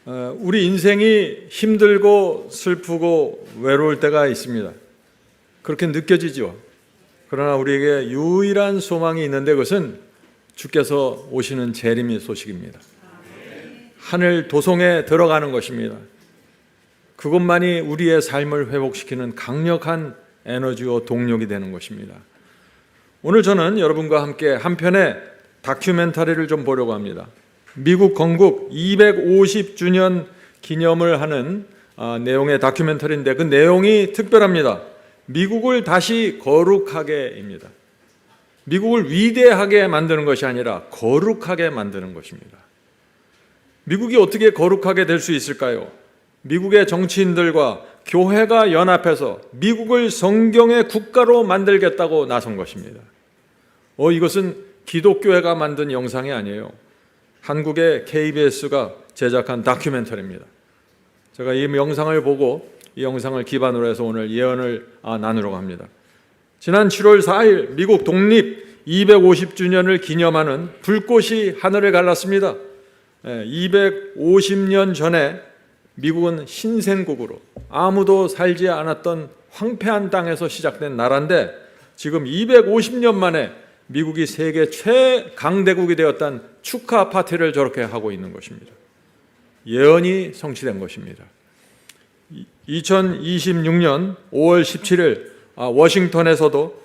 우리 인생이 힘들고 슬프고 외로울 때가 있습니다. 그렇게 느껴지죠. 그러나 우리에게 유일한 소망이 있는데 그것은 주께서 오시는 재림의 소식입니다. 하늘 도성에 들어가는 것입니다. 그것만이 우리의 삶을 회복시키는 강력한 에너지와 동력이 되는 것입니다. 오늘 저는 여러분과 함께 한 편의 다큐멘터리를 좀 보려고 합니다. 미국 건국 250주년 기념을 하는 내용의 다큐멘터리인데 그 내용이 특별합니다. 미국을 다시 거룩하게입니다. 미국을 위대하게 만드는 것이 아니라 거룩하게 만드는 것입니다. 미국이 어떻게 거룩하게 될 수 있을까요? 미국의 정치인들과 교회가 연합해서 미국을 성경의 국가로 만들겠다고 나선 것입니다. 이것은 기독교회가 만든 영상이 아니에요. 한국의 KBS가 제작한 다큐멘터리입니다. 제가 이 영상을 보고 이 영상을 기반으로 해서 오늘 예언을 나누려고 합니다. 지난 7월 4일 미국 독립 250주년을 기념하는 불꽃이 하늘을 갈랐습니다. 250년 전에 미국은 신생국으로 아무도 살지 않았던 황폐한 땅에서 시작된 나라인데 지금 250년 만에 미국이 세계 최강대국이 되었다는 축하 파티를 저렇게 하고 있는 것입니다. 예언이 성취된 것입니다. 2026년 5월 17일 워싱턴에서도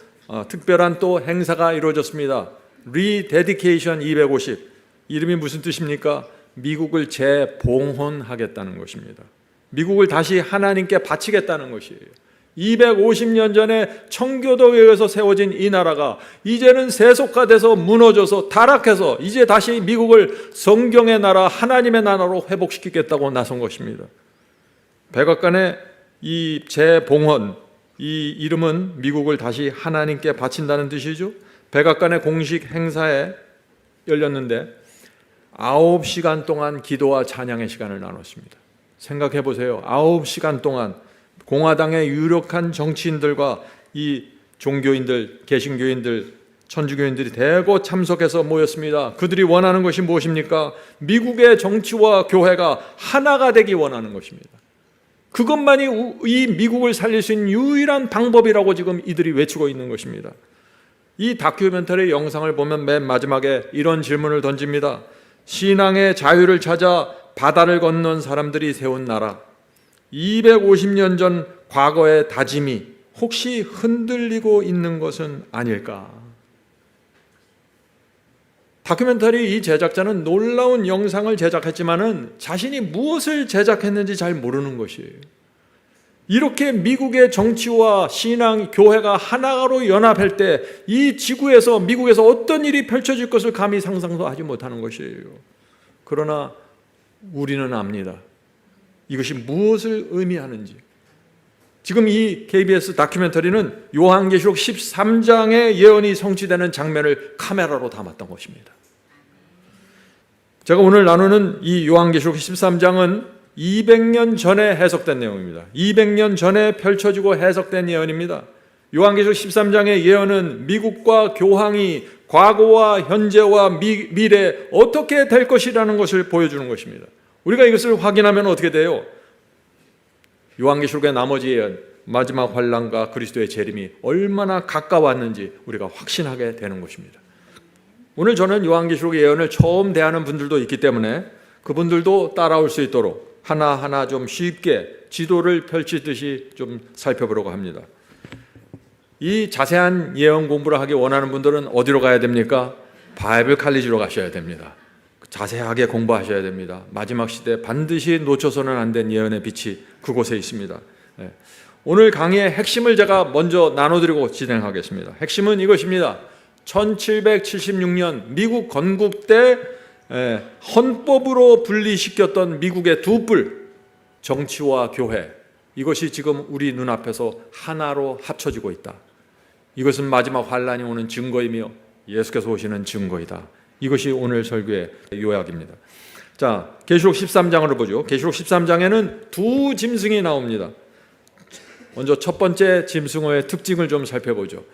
특별한 또 행사가 이루어졌습니다. 리데디케이션 250. 이름이 무슨 뜻입니까? 미국을 재봉헌하겠다는 것입니다. 미국을 다시 하나님께 바치겠다는 것이에요. 250년 전에 청교도에 의해서 세워진 이 나라가 이제는 세속화돼서 무너져서 타락해서 이제 다시 미국을 성경의 나라, 하나님의 나라로 회복시키겠다고 나선 것입니다. 백악관의 이 재봉헌, 이 이름은 미국을 다시 하나님께 바친다는 뜻이죠. 백악관의 공식 행사에 열렸는데 9시간 동안 기도와 찬양의 시간을 나눴습니다. 생각해 보세요. 9시간 동안 공화당의 유력한 정치인들과 이 종교인들, 개신교인들, 천주교인들이 대거 참석해서 모였습니다. 그들이 원하는 것이 무엇입니까? 미국의 정치와 교회가 하나가 되기 원하는 것입니다. 그것만이 이 미국을 살릴 수 있는 유일한 방법이라고 지금 이들이 외치고 있는 것입니다. 이 다큐멘터리 영상을 보면 맨 마지막에 이런 질문을 던집니다. 신앙의 자유를 찾아 바다를 건넌 사람들이 세운 나라, 250년 전 과거의 다짐이 혹시 흔들리고 있는 것은 아닐까? 다큐멘터리 이 제작자는 놀라운 영상을 제작했지만은 자신이 무엇을 제작했는지 잘 모르는 것이에요. 이렇게 미국의 정치와 신앙, 교회가 하나로 연합할 때 이 지구에서 미국에서 어떤 일이 펼쳐질 것을 감히 상상도 하지 못하는 것이에요. 그러나 우리는 압니다. 이것이 무엇을 의미하는지. 지금 이 KBS 다큐멘터리는 요한계시록 13장의 예언이 성취되는 장면을 카메라로 담았던 것입니다. 제가 오늘 나누는 이 요한계시록 13장은 200년 전에 해석된 내용입니다. 200년 전에 펼쳐지고 해석된 예언입니다. 요한계시록 13장의 예언은 미국과 교황이 과거와 현재와 미래 어떻게 될 것이라는 것을 보여주는 것입니다. 우리가 이것을 확인하면 어떻게 돼요? 요한계시록의 나머지 예언, 마지막 환난과 그리스도의 재림이 얼마나 가까웠는지 우리가 확신하게 되는 것입니다. 오늘 저는 요한계시록의 예언을 처음 대하는 분들도 있기 때문에 그분들도 따라올 수 있도록 하나하나 좀 쉽게 지도를 펼치듯이 좀 살펴보려고 합니다. 이 자세한 예언 공부를 하기 원하는 분들은 어디로 가야 됩니까? 바이블 칼리지로 가셔야 됩니다. 자세하게 공부하셔야 됩니다. 마지막 시대 반드시 놓쳐서는 안 된 예언의 빛이 그곳에 있습니다. 오늘 강의의 핵심을 제가 먼저 나눠드리고 진행하겠습니다. 핵심은 이것입니다. 1776년 미국 건국 때 헌법으로 분리시켰던 미국의 두 뿔, 정치와 교회, 이것이 지금 우리 눈앞에서 하나로 합쳐지고 있다. 이것은 마지막 환난이 오는 증거이며 예수께서 오시는 증거이다. 이것이 오늘 설교의 요약입니다. 자, 계시록 13장으로 보죠. 계시록 13장에는 두 짐승이 나옵니다. 먼저 첫 번째 짐승의 특징을 좀 살펴보죠.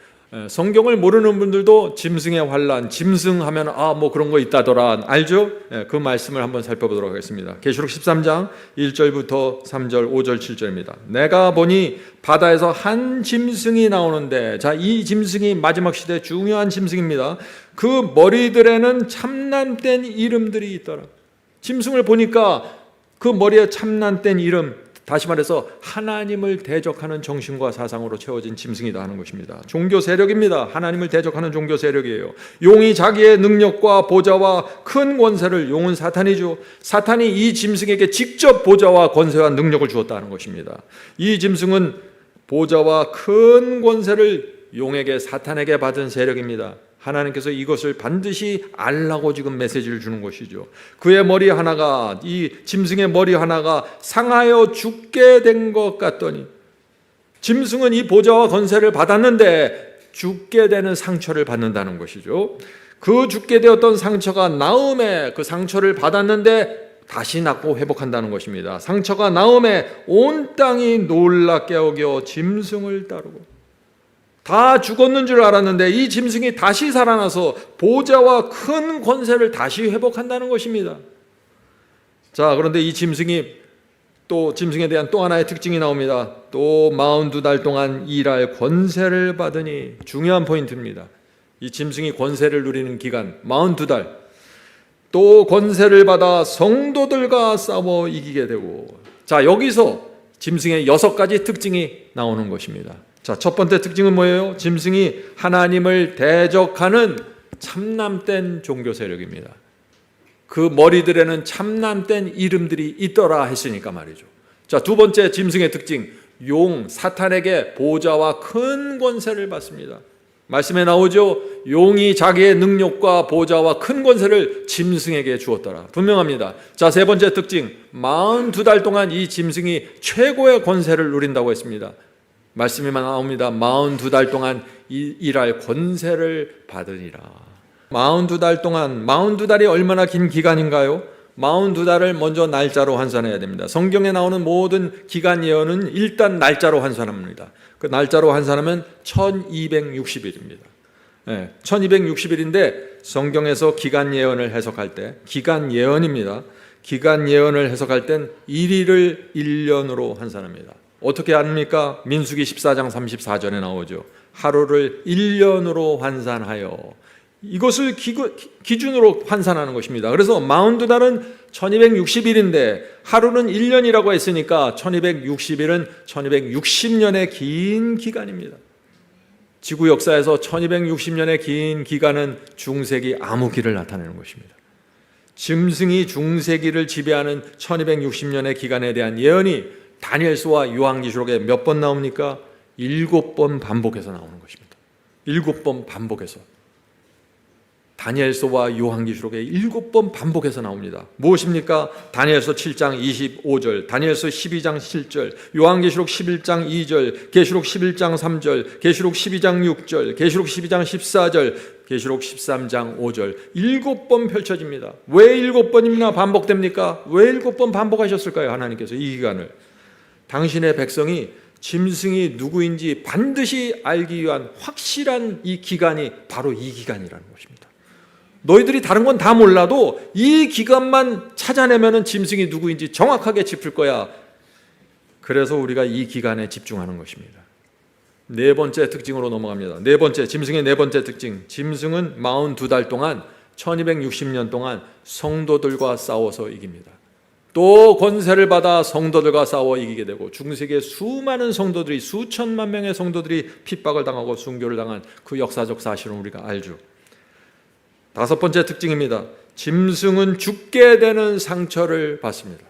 성경을 모르는 분들도 짐승의 환란, 짐승하면 뭐 그런 거 있다더라 알죠? 그 말씀을 한번 살펴보도록 하겠습니다. 계시록 13장 1절부터 3절, 5절, 7절입니다. 내가 보니 바다에서 한 짐승이 나오는데, 자, 이 짐승이 마지막 시대 중요한 짐승입니다. 그 머리들에는 참남된 이름들이 있더라. 짐승을 보니까 그 머리에 참남된 이름, 다시 말해서 하나님을 대적하는 정신과 사상으로 채워진 짐승이다 하는 것입니다. 종교 세력입니다. 하나님을 대적하는 종교 세력이에요. 용이 자기의 능력과 보좌와 큰 권세를, 용은 사탄이죠. 사탄이 이 짐승에게 직접 보좌와 권세와 능력을 주었다는 것입니다. 이 짐승은 보좌와 큰 권세를 용에게, 사탄에게 받은 세력입니다. 하나님께서 이것을 반드시 알라고 지금 메시지를 주는 것이죠. 그의 머리 하나가, 이 짐승의 머리 하나가 상하여 죽게 된 것 같더니, 짐승은 이 보좌와 권세를 받았는데 죽게 되는 상처를 받는다는 것이죠. 그 죽게 되었던 상처가 나음에 그 상처를 받았는데 다시 낫고 회복한다는 것입니다. 상처가 나음에 온 땅이 놀랍게 여겨 짐승을 따르고, 다 죽었는 줄 알았는데 이 짐승이 다시 살아나서 보좌와 큰 권세를 다시 회복한다는 것입니다. 자, 그런데 이 짐승에 대한 또 하나의 특징이 나옵니다. 또 42달 동안 일할 권세를 받으니, 중요한 포인트입니다. 이 짐승이 권세를 누리는 기간 42달, 또 권세를 받아 성도들과 싸워 이기게 되고. 자, 여기서 짐승의 6가지 특징이 나오는 것입니다. 자, 첫 번째 특징은 뭐예요? 짐승이 하나님을 대적하는 참남된 종교 세력입니다. 그 머리들에는 참남된 이름들이 있더라 했으니까 말이죠. 자, 두 번째 짐승의 특징, 용, 사탄에게 보좌와 큰 권세를 받습니다. 말씀에 나오죠. 용이 자기의 능력과 보좌와 큰 권세를 짐승에게 주었더라. 분명합니다. 자, 세 번째 특징, 42달 동안 이 짐승이 최고의 권세를 누린다고 했습니다. 말씀에만 나옵니다. 42달 동안 일할 권세를 받으리라. 42달 동안, 42달이 얼마나 긴 기간인가요? 42달을 먼저 날짜로 환산해야 됩니다. 성경에 나오는 모든 기간 예언은 일단 날짜로 환산합니다. 그 날짜로 환산하면 1260일입니다. 1260일인데 성경에서 기간 예언을 해석할 때, 기간 예언입니다. 기간 예언을 해석할 땐 1일을 1년으로 환산합니다. 어떻게 합니까? 민수기 14장 34절에 나오죠. 하루를 1년으로 환산하여, 이것을 기준으로 환산하는 것입니다. 그래서 42달은 1260일인데 하루는 1년이라고 했으니까 1260일은 1260년의 긴 기간입니다. 지구 역사에서 1260년의 긴 기간은 중세기 암흑기를 나타내는 것입니다. 짐승이 중세기를 지배하는 1260년의 기간에 대한 예언이 다니엘서와 요한계시록에 몇 번 나옵니까? 7번 반복해서 나오는 것입니다. 7번 반복해서. 다니엘서와 요한계시록에 7번 반복해서 나옵니다. 무엇입니까? 다니엘서 7장 25절, 다니엘서 12장 7절, 요한계시록 11장 2절, 계시록 11장 3절, 계시록 12장 6절, 계시록 12장 14절, 계시록 13장 5절, 7번 펼쳐집니다. 왜 7번이나 반복됩니까? 왜 7번 반복하셨을까요? 하나님께서 이 기간을. 당신의 백성이 짐승이 누구인지 반드시 알기 위한 확실한 이 기간이 바로 이 기간이라는 것입니다. 너희들이 다른 건 다 몰라도 이 기간만 찾아내면 짐승이 누구인지 정확하게 짚을 거야. 그래서 우리가 이 기간에 집중하는 것입니다. 네 번째 특징으로 넘어갑니다. 네 번째, 짐승의 네 번째 특징. 짐승은 42달 동안 1260년 동안 성도들과 싸워서 이깁니다. 또 권세를 받아 성도들과 싸워 이기게 되고, 중세기에 수많은 성도들이, 수천만 명의 성도들이 핍박을 당하고 순교를 당한 그 역사적 사실은 우리가 알죠. 다섯 번째 특징입니다. 짐승은 죽게 되는 상처를 받습니다.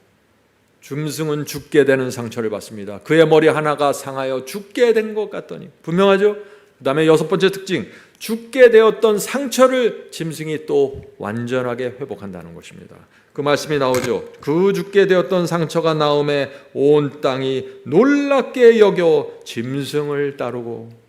짐승은 죽게 되는 상처를 받습니다. 그의 머리 하나가 상하여 죽게 된 것 같더니. 분명하죠? 그 다음에 여섯 번째 특징, 죽게 되었던 상처를 짐승이 또 완전하게 회복한다는 것입니다. 그 말씀이 나오죠. 그 죽게 되었던 상처가 나음에 온 땅이 놀랍게 여겨 짐승을 따르고.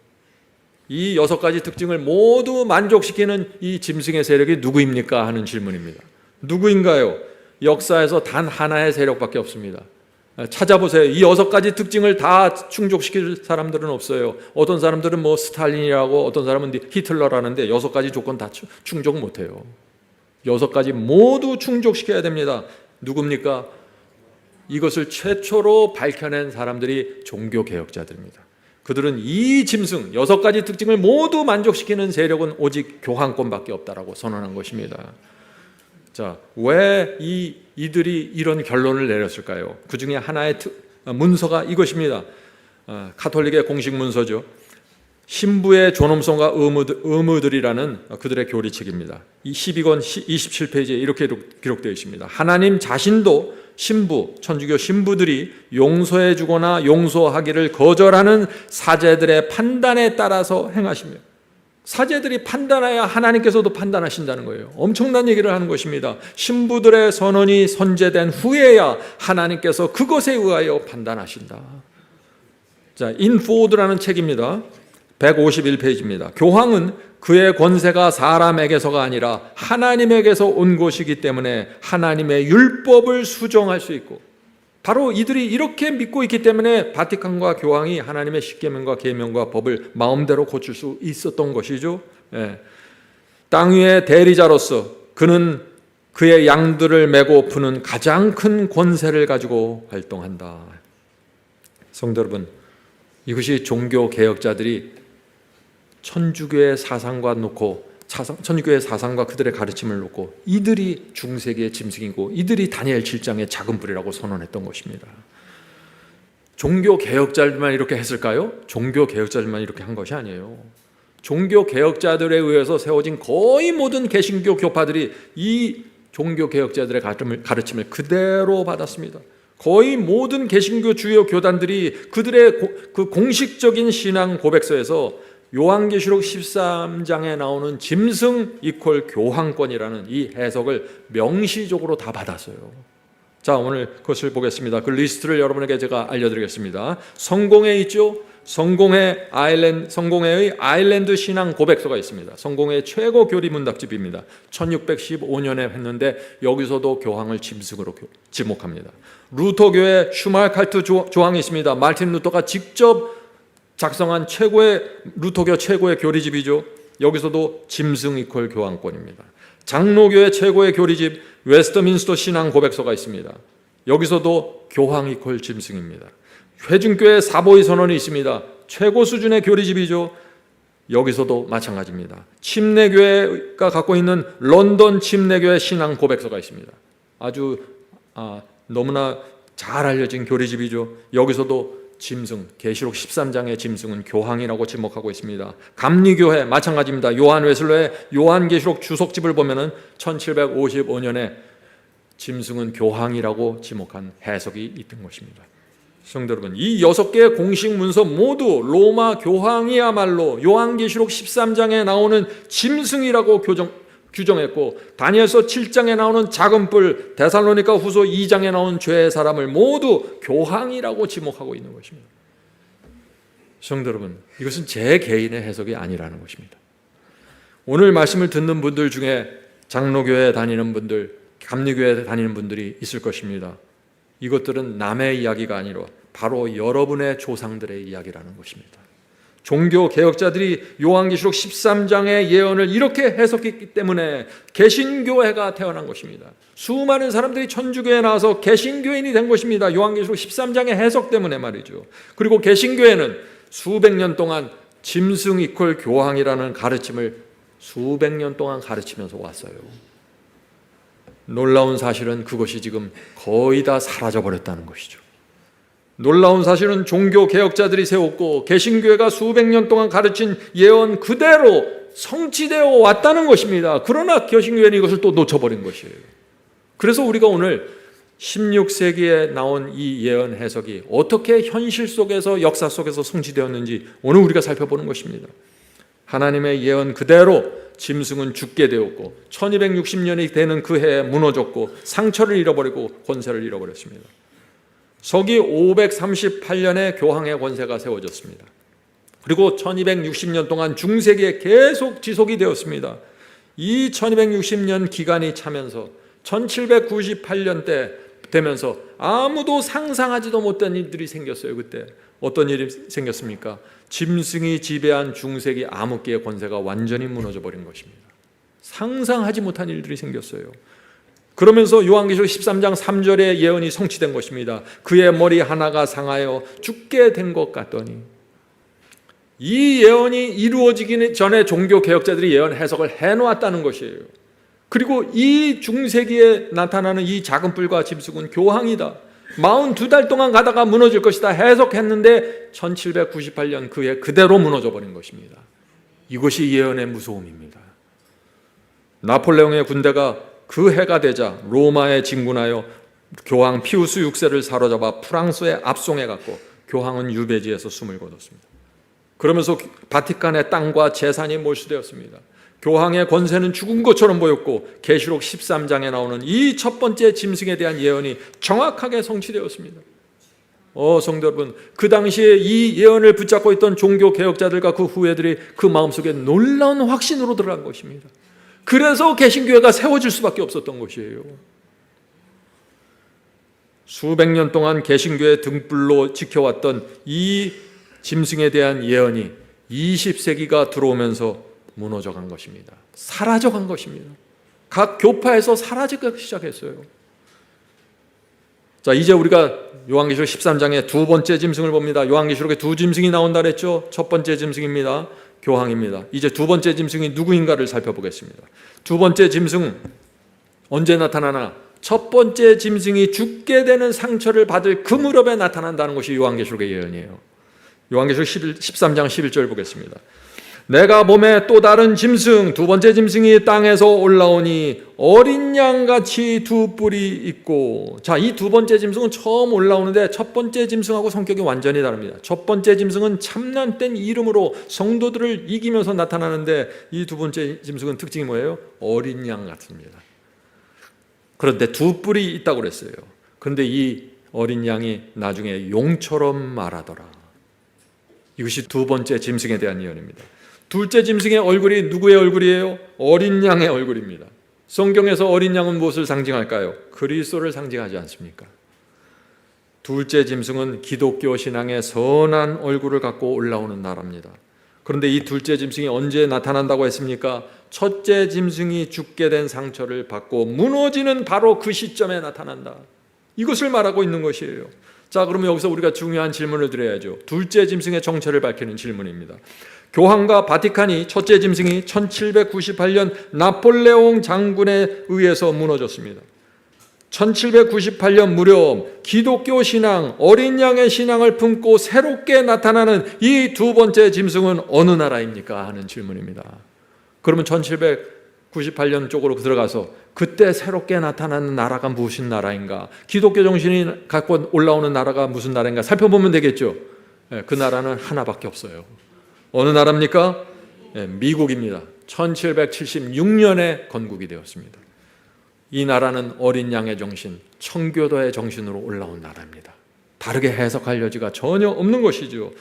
이 여섯 가지 특징을 모두 만족시키는 이 짐승의 세력이 누구입니까? 하는 질문입니다. 누구인가요? 역사에서 단 하나의 세력밖에 없습니다. 찾아보세요. 이 6가지 특징을 다 충족시킬 사람들은 없어요. 어떤 사람들은 뭐 스탈린이라고, 어떤 사람은 히틀러라는데 6가지 조건 다 충족 못해요. 6가지 모두 충족시켜야 됩니다. 누굽니까? 이것을 최초로 밝혀낸 사람들이 종교개혁자들입니다. 그들은 이 짐승 6가지 특징을 모두 만족시키는 세력은 오직 교황권밖에 없다라고 선언한 것입니다. 자, 왜 이들이 이런 결론을 내렸을까요? 그 중에 하나의 문서가 이것입니다. 가톨릭의 공식 문서죠. 신부의 존엄성과 의무들이라는 그들의 교리책입니다. 이 12권 27페이지에 이렇게 기록되어 있습니다. 하나님 자신도 신부, 천주교 신부들이 용서해 주거나 용서하기를 거절하는 사제들의 판단에 따라서 행하시며, 사제들이 판단해야 하나님께서도 판단하신다는 거예요. 엄청난 얘기를 하는 것입니다. 신부들의 선언이 선제된 후에야 하나님께서 그것에 의하여 판단하신다. 자, 인포드라는 책입니다. 151페이지입니다. 교황은 그의 권세가 사람에게서가 아니라 하나님에게서 온 것이기 때문에 하나님의 율법을 수정할 수 있고, 바로 이들이 이렇게 믿고 있기 때문에 바티칸과 교황이 하나님의 십계명과 계명과 법을 마음대로 고칠 수 있었던 것이죠. 땅 위의 대리자로서 그는 그의 양들을 메고 푸는 가장 큰 권세를 가지고 활동한다. 성도 여러분, 이것이 종교 개혁자들이 천주교의 사상과 천주교의 사상과 그들의 가르침을 놓고 이들이 중세기의 짐승이고 이들이 다니엘 7장의 작은 불이라고 선언했던 것입니다. 종교 개혁자들만 이렇게 했을까요? 종교 개혁자들만 이렇게 한 것이 아니에요. 종교 개혁자들에 의해서 세워진 거의 모든 개신교 교파들이 이 종교 개혁자들의 가르침을 그대로 받았습니다. 거의 모든 개신교 주요 교단들이 그들의 그 공식적인 신앙 고백서에서 요한계시록 13장에 나오는 짐승 이퀄 교황권이라는 이 해석을 명시적으로 다 받았어요. 자, 오늘 그것을 보겠습니다. 그 리스트를 여러분에게 제가 알려드리겠습니다. 성공회 있죠? 성공회의 아일랜드 신앙 고백서가 있습니다. 성공회의 최고 교리 문답집입니다. 1615년에 했는데 여기서도 교황을 짐승으로 지목합니다. 루터교의 슈말칼트 조항이 있습니다. 마르틴 루터가 직접 작성한 루터교 최고의 교리집이죠. 여기서도 짐승 이퀄 교황권입니다. 장로교의 최고의 교리집 웨스트민스터 신앙 고백서가 있습니다. 여기서도 교황 이퀄 짐승입니다. 회중교회 사보이 선언이 있습니다. 최고 수준의 교리집이죠. 여기서도 마찬가지입니다. 침례교회가 갖고 있는 런던 침례교회 신앙 고백서가 있습니다. 아주 너무나 잘 알려진 교리집이죠. 여기서도 짐승, 계시록 13장의 짐승은 교황이라고 지목하고 있습니다. 감리교회 마찬가지입니다. 요한 웨슬러의 요한계시록 주석집을 보면은 1755년에 짐승은 교황이라고 지목한 해석이 있던 것입니다. 성도 여러분, 이 6개의 공식 문서 모두 로마 교황이야말로 요한계시록 13장에 나오는 짐승이라고 규정했고, 다니엘서 7장에 나오는 작은 뿔, 데살로니가 후서 2장에 나온 죄의 사람을 모두 교황이라고 지목하고 있는 것입니다. 성도 여러분, 이것은 제 개인의 해석이 아니라는 것입니다. 오늘 말씀을 듣는 분들 중에 장로교회에 다니는 분들, 감리교회에 다니는 분들이 있을 것입니다. 이것들은 남의 이야기가 아니라 바로 여러분의 조상들의 이야기라는 것입니다. 종교 개혁자들이 요한계시록 13장의 예언을 이렇게 해석했기 때문에 개신교회가 태어난 것입니다. 수많은 사람들이 천주교에 나와서 개신교인이 된 것입니다. 요한계시록 13장의 해석 때문에 말이죠. 그리고 개신교회는 수백 년 동안 짐승 이퀄 교황이라는 가르침을 수백 년 동안 가르치면서 왔어요. 놀라운 사실은 그것이 지금 거의 다 사라져버렸다는 것이죠. 놀라운 사실은 종교 개혁자들이 세웠고 개신교회가 수백 년 동안 가르친 예언 그대로 성취되어 왔다는 것입니다. 그러나 개신교회는 이것을 또 놓쳐버린 것이에요. 그래서 우리가 오늘 16세기에 나온 이 예언 해석이 어떻게 현실 속에서 역사 속에서 성취되었는지 오늘 우리가 살펴보는 것입니다. 하나님의 예언 그대로 짐승은 죽게 되었고 1260년이 되는 그 해에 무너졌고 상처를 잃어버리고 권세를 잃어버렸습니다. 서기 538년에 교황의 권세가 세워졌습니다. 그리고 1260년 동안 중세기에 계속 지속이 되었습니다. 이 1260년 기간이 차면서 1798년 때 되면서 아무도 상상하지도 못한 일들이 생겼어요. 그때 어떤 일이 생겼습니까? 짐승이 지배한 중세기 암흑기의 권세가 완전히 무너져 버린 것입니다. 상상하지 못한 일들이 생겼어요. 그러면서 요한계시록 13장 3절의 예언이 성취된 것입니다. 그의 머리 하나가 상하여 죽게 된 것 같더니. 이 예언이 이루어지기 전에 종교 개혁자들이 예언 해석을 해놓았다는 것이에요. 그리고 이 중세기에 나타나는 이 작은 뿔과 짐승은 교황이다, 42달 동안 가다가 무너질 것이다 해석했는데 1798년 그해 그대로 무너져 버린 것입니다. 이것이 예언의 무서움입니다. 나폴레옹의 군대가 그 해가 되자 로마에 진군하여 교황 피우스 6세를 사로잡아 프랑스에 압송해갔고 교황은 유배지에서 숨을 거뒀습니다. 그러면서 바티칸의 땅과 재산이 몰수되었습니다. 교황의 권세는 죽은 것처럼 보였고 계시록 13장에 나오는 이 첫 번째 짐승에 대한 예언이 정확하게 성취되었습니다. 성도 여러분, 그 당시에 이 예언을 붙잡고 있던 종교 개혁자들과 그 후예들이 그 마음속에 놀라운 확신으로 들어간 것입니다. 그래서 개신교회가 세워질 수밖에 없었던 것이에요. 수백 년 동안 개신교의 등불로 지켜왔던 이 짐승에 대한 예언이 20세기가 들어오면서 무너져간 것입니다. 사라져간 것입니다. 각 교파에서 사라지기 시작했어요. 자, 이제 우리가 요한계시록 13장의 두 번째 짐승을 봅니다. 요한계시록에 두 짐승이 나온다 그랬죠. 첫 번째 짐승입니다. 교황입니다. 이제 두 번째 짐승이 누구인가를 살펴보겠습니다. 두 번째 짐승은 언제 나타나나? 첫 번째 짐승이 죽게 되는 상처를 받을 그 무렵에 나타난다는 것이 요한계시록의 예언이에요. 요한계시록 13장 11절 보겠습니다. 내가 몸에 또 다른 짐승, 두 번째 짐승이 땅에서 올라오니 어린 양같이 두 뿔이 있고. 자, 이 두 번째 짐승은 처음 올라오는데 첫 번째 짐승하고 성격이 완전히 다릅니다. 첫 번째 짐승은 참난된 이름으로 성도들을 이기면서 나타나는데 이 두 번째 짐승은 특징이 뭐예요? 어린 양 같습니다. 그런데 두 뿔이 있다고 그랬어요. 그런데 이 어린 양이 나중에 용처럼 말하더라. 이것이 두 번째 짐승에 대한 예언입니다. 둘째 짐승의 얼굴이 누구의 얼굴이에요? 어린 양의 얼굴입니다. 성경에서 어린 양은 무엇을 상징할까요? 그리스도를 상징하지 않습니까? 둘째 짐승은 기독교 신앙의 선한 얼굴을 갖고 올라오는 나라입니다. 그런데 이 둘째 짐승이 언제 나타난다고 했습니까? 첫째 짐승이 죽게 된 상처를 받고 무너지는 바로 그 시점에 나타난다. 이것을 말하고 있는 것이에요. 자, 그러면 여기서 우리가 중요한 질문을 드려야죠. 둘째 짐승의 정체를 밝히는 질문입니다. 교황과 바티칸이 첫째 짐승이 1798년 나폴레옹 장군에 의해서 무너졌습니다. 1798년 무렵 기독교 신앙, 어린 양의 신앙을 품고 새롭게 나타나는 이 두 번째 짐승은 어느 나라입니까? 하는 질문입니다. 그러면 1798년 쪽으로 들어가서 그때 새롭게 나타나는 나라가 무슨 나라인가? 기독교 정신이 갖고 올라오는 나라가 무슨 나라인가? 살펴보면 되겠죠. 그 나라는 하나밖에 없어요. 어느 나라입니까? 미국입니다. 1776년에 건국이 되었습니다. 이 나라는 어린 양의 정신, 청교도의 정신으로 올라온 나라입니다. 다르게 해석할 여지가 전혀 없는 것이죠.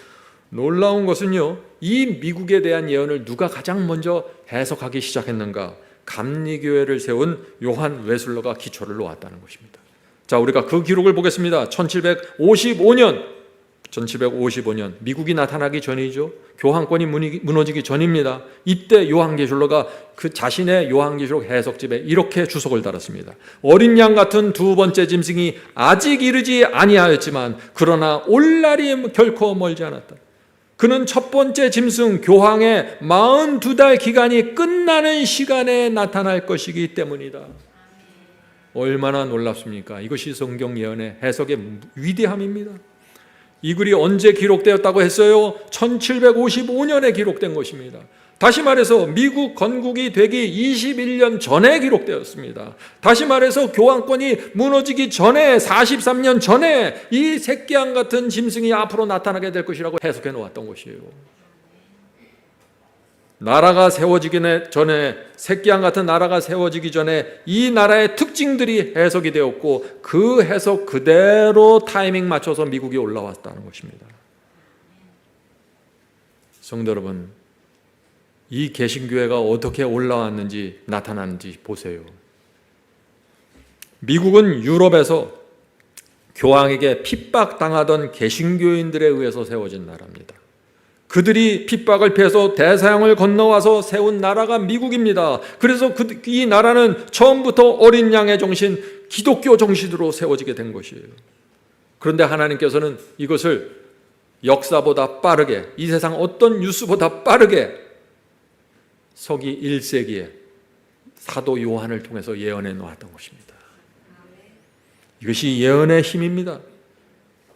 놀라운 것은요, 이 미국에 대한 예언을 누가 가장 먼저 해석하기 시작했는가? 감리교회를 세운 요한 웨슬러가 기초를 놓았다는 것입니다. 자, 우리가 그 기록을 보겠습니다. 1755년 미국이 나타나기 전이죠. 교황권이 무너지기 전입니다. 이때 요한계시록가 그 자신의 요한계시록 해석집에 이렇게 주석을 달았습니다. 어린 양 같은 두 번째 짐승이 아직 이르지 아니하였지만 그러나 올 날이 결코 멀지 않았다. 그는 첫 번째 짐승 교황의 42달 기간이 끝나는 시간에 나타날 것이기 때문이다. 얼마나 놀랍습니까? 이것이 성경 예언의 해석의 위대함입니다. 이 글이 언제 기록되었다고 했어요? 1755년에 기록된 것입니다. 다시 말해서 미국 건국이 되기 21년 전에 기록되었습니다. 다시 말해서 교황권이 무너지기 전에 43년 전에 이 새끼양 같은 짐승이 앞으로 나타나게 될 것이라고 해석해 놓았던 것이에요. 나라가 세워지기 전에, 새끼양 같은 나라가 세워지기 전에 이 나라의 특징들이 해석이 되었고 그 해석 그대로 타이밍 맞춰서 미국이 올라왔다는 것입니다. 성도 여러분, 이 개신교회가 어떻게 올라왔는지 나타났는지 보세요. 미국은 유럽에서 교황에게 핍박당하던 개신교인들에 의해서 세워진 나라입니다. 그들이 핍박을 피해서 대서양을 건너와서 세운 나라가 미국입니다. 그래서 이 나라는 처음부터 어린 양의 정신, 기독교 정신으로 세워지게 된 것이에요. 그런데 하나님께서는 이것을 역사보다 빠르게, 이 세상 어떤 뉴스보다 빠르게 서기 1세기에 사도 요한을 통해서 예언해 놓았던 것입니다. 이것이 예언의 힘입니다.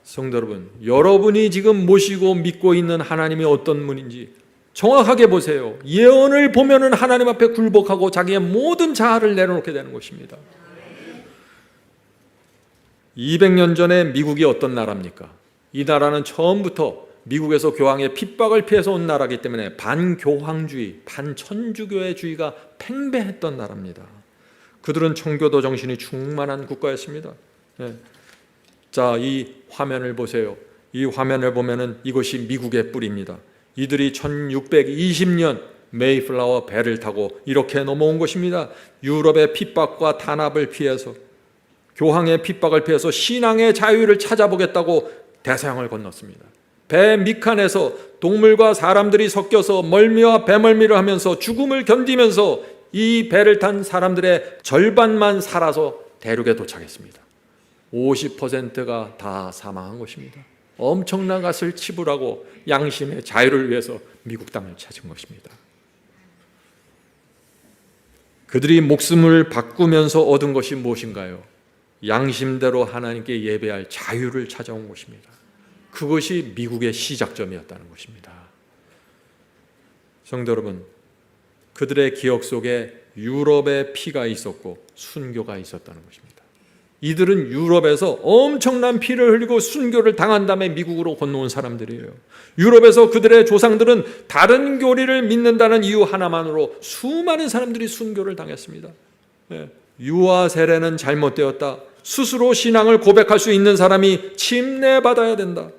성도 여러분, 여러분이 지금 모시고 믿고 있는 하나님이 어떤 분인지 정확하게 보세요. 예언을 보면은 하나님 앞에 굴복하고 자기의 모든 자아를 내려놓게 되는 것입니다. 200년 전에 미국이 어떤 나라입니까? 이 나라는 처음부터 미국에서 교황의 핍박을 피해서 온 나라이기 때문에 반교황주의, 반천주교회주의가 팽배했던 나라입니다. 그들은 청교도 정신이 충만한 국가였습니다. 자, 이 화면을 보세요. 이 화면을 보면은 이것이 미국의 뿌리입니다. 이들이 1620년 메이플라워 배를 타고 이렇게 넘어온 것입니다. 유럽의 핍박과 탄압을 피해서, 교황의 핍박을 피해서 신앙의 자유를 찾아보겠다고 대서양을 건넜습니다. 배 밑칸에서 동물과 사람들이 섞여서 멀미와 배멀미를 하면서 죽음을 견디면서 이 배를 탄 사람들의 절반만 살아서 대륙에 도착했습니다. 50%가 다 사망한 것입니다. 엄청난 값을 치불하고 양심의 자유를 위해서 미국 땅을 찾은 것입니다. 그들이 목숨을 바꾸면서 얻은 것이 무엇인가요? 양심대로 하나님께 예배할 자유를 찾아온 것입니다. 그것이 미국의 시작점이었다는 것입니다. 성도 여러분, 그들의 기억 속에 유럽의 피가 있었고 순교가 있었다는 것입니다. 이들은 유럽에서 엄청난 피를 흘리고 순교를 당한 다음에 미국으로 건너온 사람들이에요. 유럽에서 그들의 조상들은 다른 교리를 믿는다는 이유 하나만으로 수많은 사람들이 순교를 당했습니다. 유아 세례는 잘못되었다. 스스로 신앙을 고백할 수 있는 사람이 침례받아야 된다.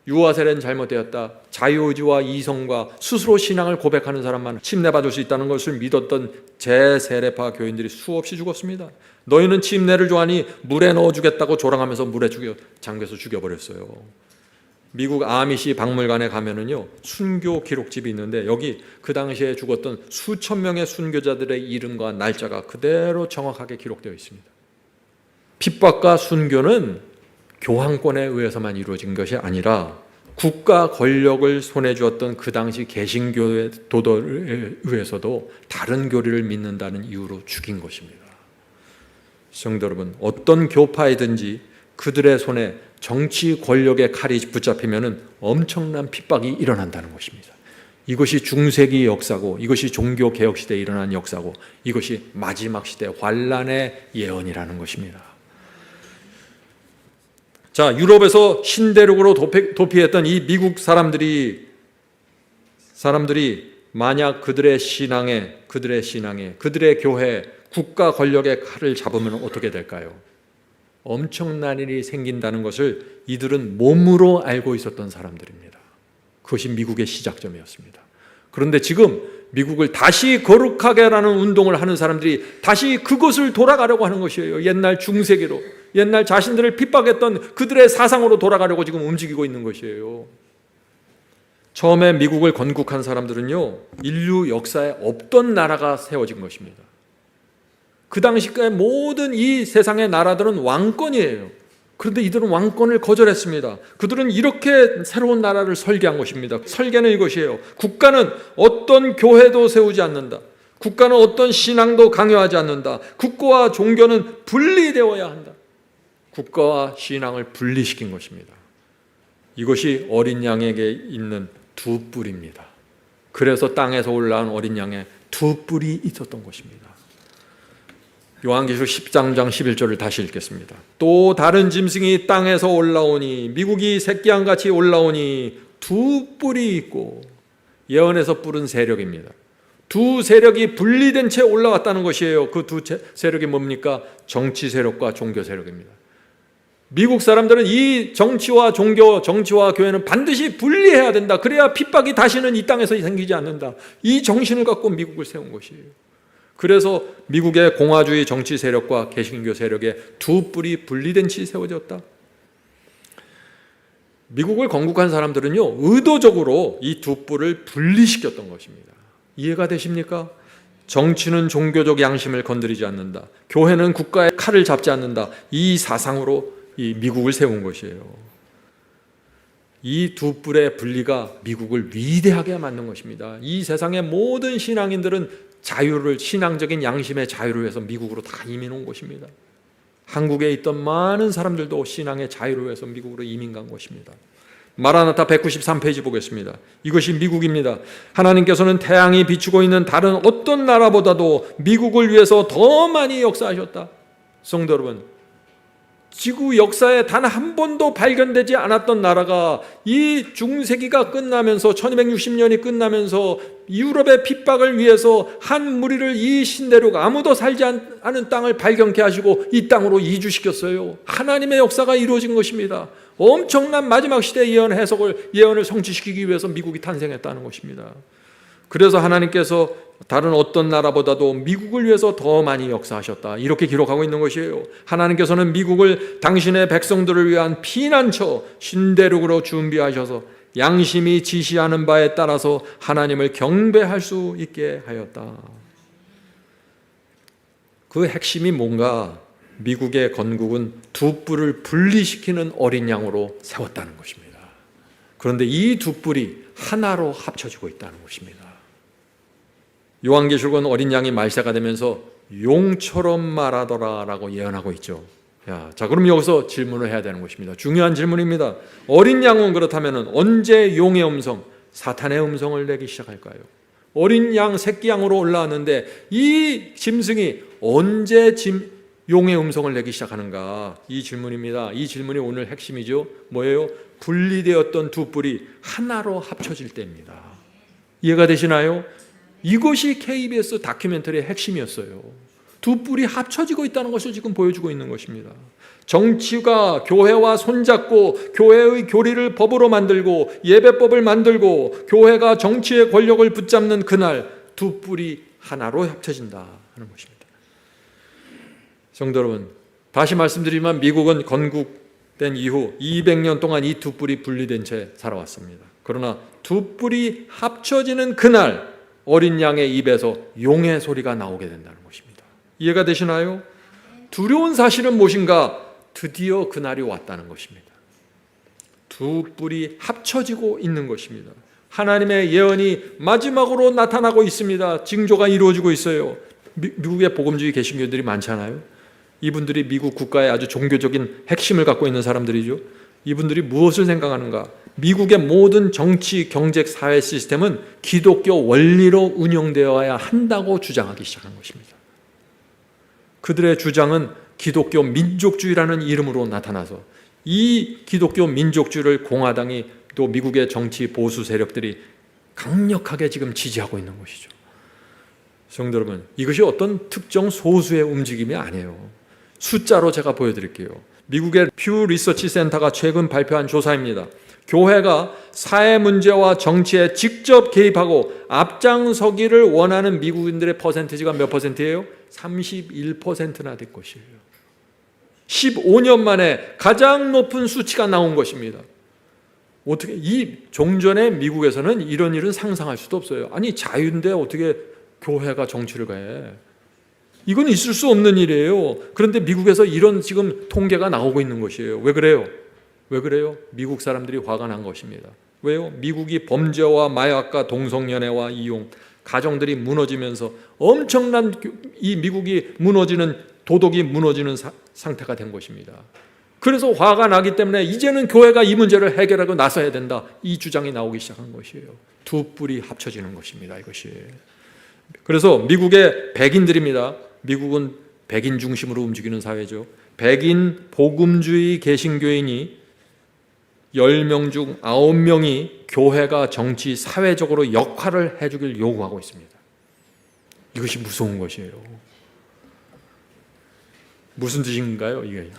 유아 세례는 잘못되었다. 자유의지와 이성과 스스로 신앙을 고백하는 사람만 침례받을 수 있다는 것을 믿었던 제세례파 교인들이 수없이 죽었습니다. 너희는 침례를 좋아하니 물에 넣어주겠다고 조랑하면서 물에 잠겨서 죽여버렸어요. 미국 아미시 박물관에 가면은요, 순교 기록집이 있는데 여기 그 당시에 죽었던 수천 명의 순교자들의 이름과 날짜가 그대로 정확하게 기록되어 있습니다. 핍박과 순교는 교황권에 의해서만 이루어진 것이 아니라 국가 권력을 손에 쥐었던 그 당시 개신교의 도덕에 의해서도 다른 교리를 믿는다는 이유로 죽인 것입니다. 성도 여러분, 어떤 교파이든지 그들의 손에 정치 권력의 칼이 붙잡히면 엄청난 핍박이 일어난다는 것입니다. 이것이 중세기 역사고, 이것이 종교개혁시대에 일어난 역사고, 이것이 마지막 시대 환란의 예언이라는 것입니다. 자, 유럽에서 신대륙으로 도피했던 이 미국 사람들이 만약 그들의 신앙에, 그들의 교회에 국가 권력의 칼을 잡으면 어떻게 될까요? 엄청난 일이 생긴다는 것을 이들은 몸으로 알고 있었던 사람들입니다. 그것이 미국의 시작점이었습니다. 그런데 지금 미국을 다시 거룩하게라는 운동을 하는 사람들이 다시 그것을 돌아가려고 하는 것이에요. 옛날 중세기로, 옛날 자신들을 핍박했던 그들의 사상으로 돌아가려고 지금 움직이고 있는 것이에요. 처음에 미국을 건국한 사람들은요, 인류 역사에 없던 나라가 세워진 것입니다. 그 당시까지 모든 이 세상의 나라들은 왕권이에요. 그런데 이들은 왕권을 거절했습니다. 그들은 이렇게 새로운 나라를 설계한 것입니다. 설계는 이것이에요. 국가는 어떤 교회도 세우지 않는다. 국가는 어떤 신앙도 강요하지 않는다. 국가와 종교는 분리되어야 한다. 국가와 신앙을 분리시킨 것입니다. 이것이 어린 양에게 있는 두 뿔입니다. 그래서 땅에서 올라온 어린 양에 두 뿔이 있었던 것입니다. 요한계시록 13장 11절을 다시 읽겠습니다. 또 다른 짐승이 땅에서 올라오니 미국이 새끼양같이 올라오니 두 뿔이 있고, 예언에서 뿔은 세력입니다. 두 세력이 분리된 채 올라왔다는 것이에요. 그 두 세력이 뭡니까? 정치 세력과 종교 세력입니다. 미국 사람들은 이 정치와 종교, 정치와 교회는 반드시 분리해야 된다. 그래야 핍박이 다시는 이 땅에서 생기지 않는다. 이 정신을 갖고 미국을 세운 것이에요. 그래서 미국의 공화주의 정치 세력과 개신교 세력의 두 뿔이 분리된 채 세워졌다. 미국을 건국한 사람들은요, 의도적으로 이 두 뿔을 분리시켰던 것입니다. 이해가 되십니까? 정치는 종교적 양심을 건드리지 않는다. 교회는 국가의 칼을 잡지 않는다. 이 사상으로 이 미국을 세운 것이에요. 이 두 뿔의 분리가 미국을 위대하게 만든 것입니다. 이 세상의 모든 신앙인들은 자유를, 신앙적인 양심의 자유를 위해서 미국으로 다 이민 온 것입니다. 한국에 있던 많은 사람들도 신앙의 자유를 위해서 미국으로 이민 간 것입니다. 마라나타 193페이지 보겠습니다. 이것이 미국입니다. 하나님께서는 태양이 비추고 있는 다른 어떤 나라보다도 미국을 위해서 더 많이 역사하셨다. 성도 여러분, 지구 역사에 단 한 번도 발견되지 않았던 나라가 이 중세기가 끝나면서 1260년이 끝나면서 유럽의 핍박을 위해서 한 무리를 이 신대륙 아무도 살지 않은 땅을 발견케 하시고 이 땅으로 이주시켰어요. 하나님의 역사가 이루어진 것입니다. 엄청난 마지막 시대 예언을 성취시키기 위해서 미국이 탄생했다는 것입니다. 그래서 하나님께서 다른 어떤 나라보다도 미국을 위해서 더 많이 역사하셨다, 이렇게 기록하고 있는 것이에요. 하나님께서는 미국을 당신의 백성들을 위한 피난처, 신대륙으로 준비하셔서 양심이 지시하는 바에 따라서 하나님을 경배할 수 있게 하였다. 그 핵심이 뭔가? 미국의 건국은 두 뿔을 분리시키는 어린 양으로 세웠다는 것입니다. 그런데 이 두 뿔이 하나로 합쳐지고 있다는 것입니다. 요한계시록은 어린 양이 말세가 되면서 용처럼 말하더라라고 예언하고 있죠. 자, 그럼 여기서 질문을 해야 되는 것입니다. 중요한 질문입니다. 어린 양은 그렇다면 언제 용의 음성, 사탄의 음성을 내기 시작할까요? 어린 양, 새끼 양으로 올라왔는데 이 짐승이 언제 용의 음성을 내기 시작하는가? 이 질문입니다. 이 질문이 오늘 핵심이죠. 뭐예요? 분리되었던 두 뿔이 하나로 합쳐질 때입니다. 이해가 되시나요? 이것이 KBS 다큐멘터리의 핵심이었어요. 두 뿔이 합쳐지고 있다는 것을 지금 보여주고 있는 것입니다. 정치가 교회와 손잡고 교회의 교리를 법으로 만들고 예배법을 만들고 교회가 정치의 권력을 붙잡는 그날 두 뿔이 하나로 합쳐진다 하는 것입니다. 성도 여러분, 다시 말씀드리지만 미국은 건국된 이후 200년 동안 이 두 뿔이 분리된 채 살아왔습니다. 그러나 두 뿔이 합쳐지는 그날 어린 양의 입에서 용의 소리가 나오게 된다는 것입니다. 이해가 되시나요? 두려운 사실은 무엇인가? 드디어 그날이 왔다는 것입니다. 두 뿔이 합쳐지고 있는 것입니다. 하나님의 예언이 마지막으로 나타나고 있습니다. 징조가 이루어지고 있어요. 미국의 복음주의 개신교들이 많잖아요. 이분들이 미국 국가의 아주 종교적인 핵심을 갖고 있는 사람들이죠. 이분들이 무엇을 생각하는가? 미국의 모든 정치, 경제, 사회 시스템은 기독교 원리로 운영되어야 한다고 주장하기 시작한 것입니다. 그들의 주장은 기독교 민족주의라는 이름으로 나타나서 이 기독교 민족주의를 공화당이 또 미국의 정치 보수 세력들이 강력하게 지금 지지하고 있는 것이죠. 성도 여러분, 이것이 어떤 특정 소수의 움직임이 아니에요. 숫자로 제가 보여드릴게요. 미국의 퓨 리서치 센터가 최근 발표한 조사입니다. 교회가 사회 문제와 정치에 직접 개입하고 앞장서기를 원하는 미국인들의 퍼센티지가 몇 퍼센트예요? 31%나 될 것이에요. 15년 만에 가장 높은 수치가 나온 것입니다. 어떻게 이 종전의 미국에서는 이런 일은 상상할 수도 없어요. 아니, 자유인데 어떻게 교회가 정치를 해? 이건 있을 수 없는 일이에요. 그런데 미국에서 이런 지금 통계가 나오고 있는 것이에요. 왜 그래요? 왜 그래요? 미국 사람들이 화가 난 것입니다. 왜요? 미국이 범죄와 마약과 동성연애와 이용, 가정들이 무너지면서 엄청난 이 미국이 무너지는, 도덕이 무너지는 상태가 된 것입니다. 그래서 화가 나기 때문에 이제는 교회가 이 문제를 해결하고 나서야 된다, 이 주장이 나오기 시작한 것이에요. 두 뿔이 합쳐지는 것입니다. 이것이. 그래서 미국의 백인들입니다. 미국은 백인 중심으로 움직이는 사회죠. 백인 복음주의 개신교인이 10명 중 9명이 교회가 정치, 사회적으로 역할을 해주길 요구하고 있습니다. 이것이 무서운 것이에요. 무슨 뜻인가요? 이게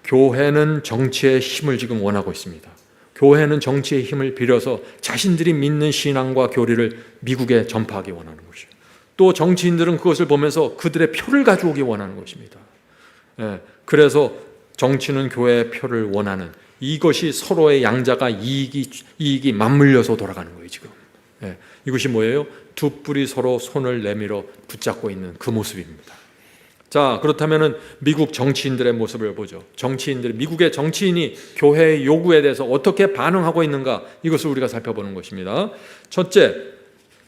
교회는 정치의 힘을 지금 원하고 있습니다. 교회는 정치의 힘을 빌려서 자신들이 믿는 신앙과 교리를 미국에 전파하기 원하는 것이에요. 또 정치인들은 그것을 보면서 그들의 표를 가져오기 원하는 것입니다. 그래서 정치는 교회의 표를 원하는 이것이 서로의 양자가 이익이 맞물려서 돌아가는 거예요, 지금. 예, 이것이 뭐예요? 두 뿔이 서로 손을 내밀어 붙잡고 있는 그 모습입니다. 자, 그렇다면은 미국 정치인들의 모습을 보죠. 미국의 정치인이 교회의 요구에 대해서 어떻게 반응하고 있는가, 이것을 우리가 살펴보는 것입니다. 첫째,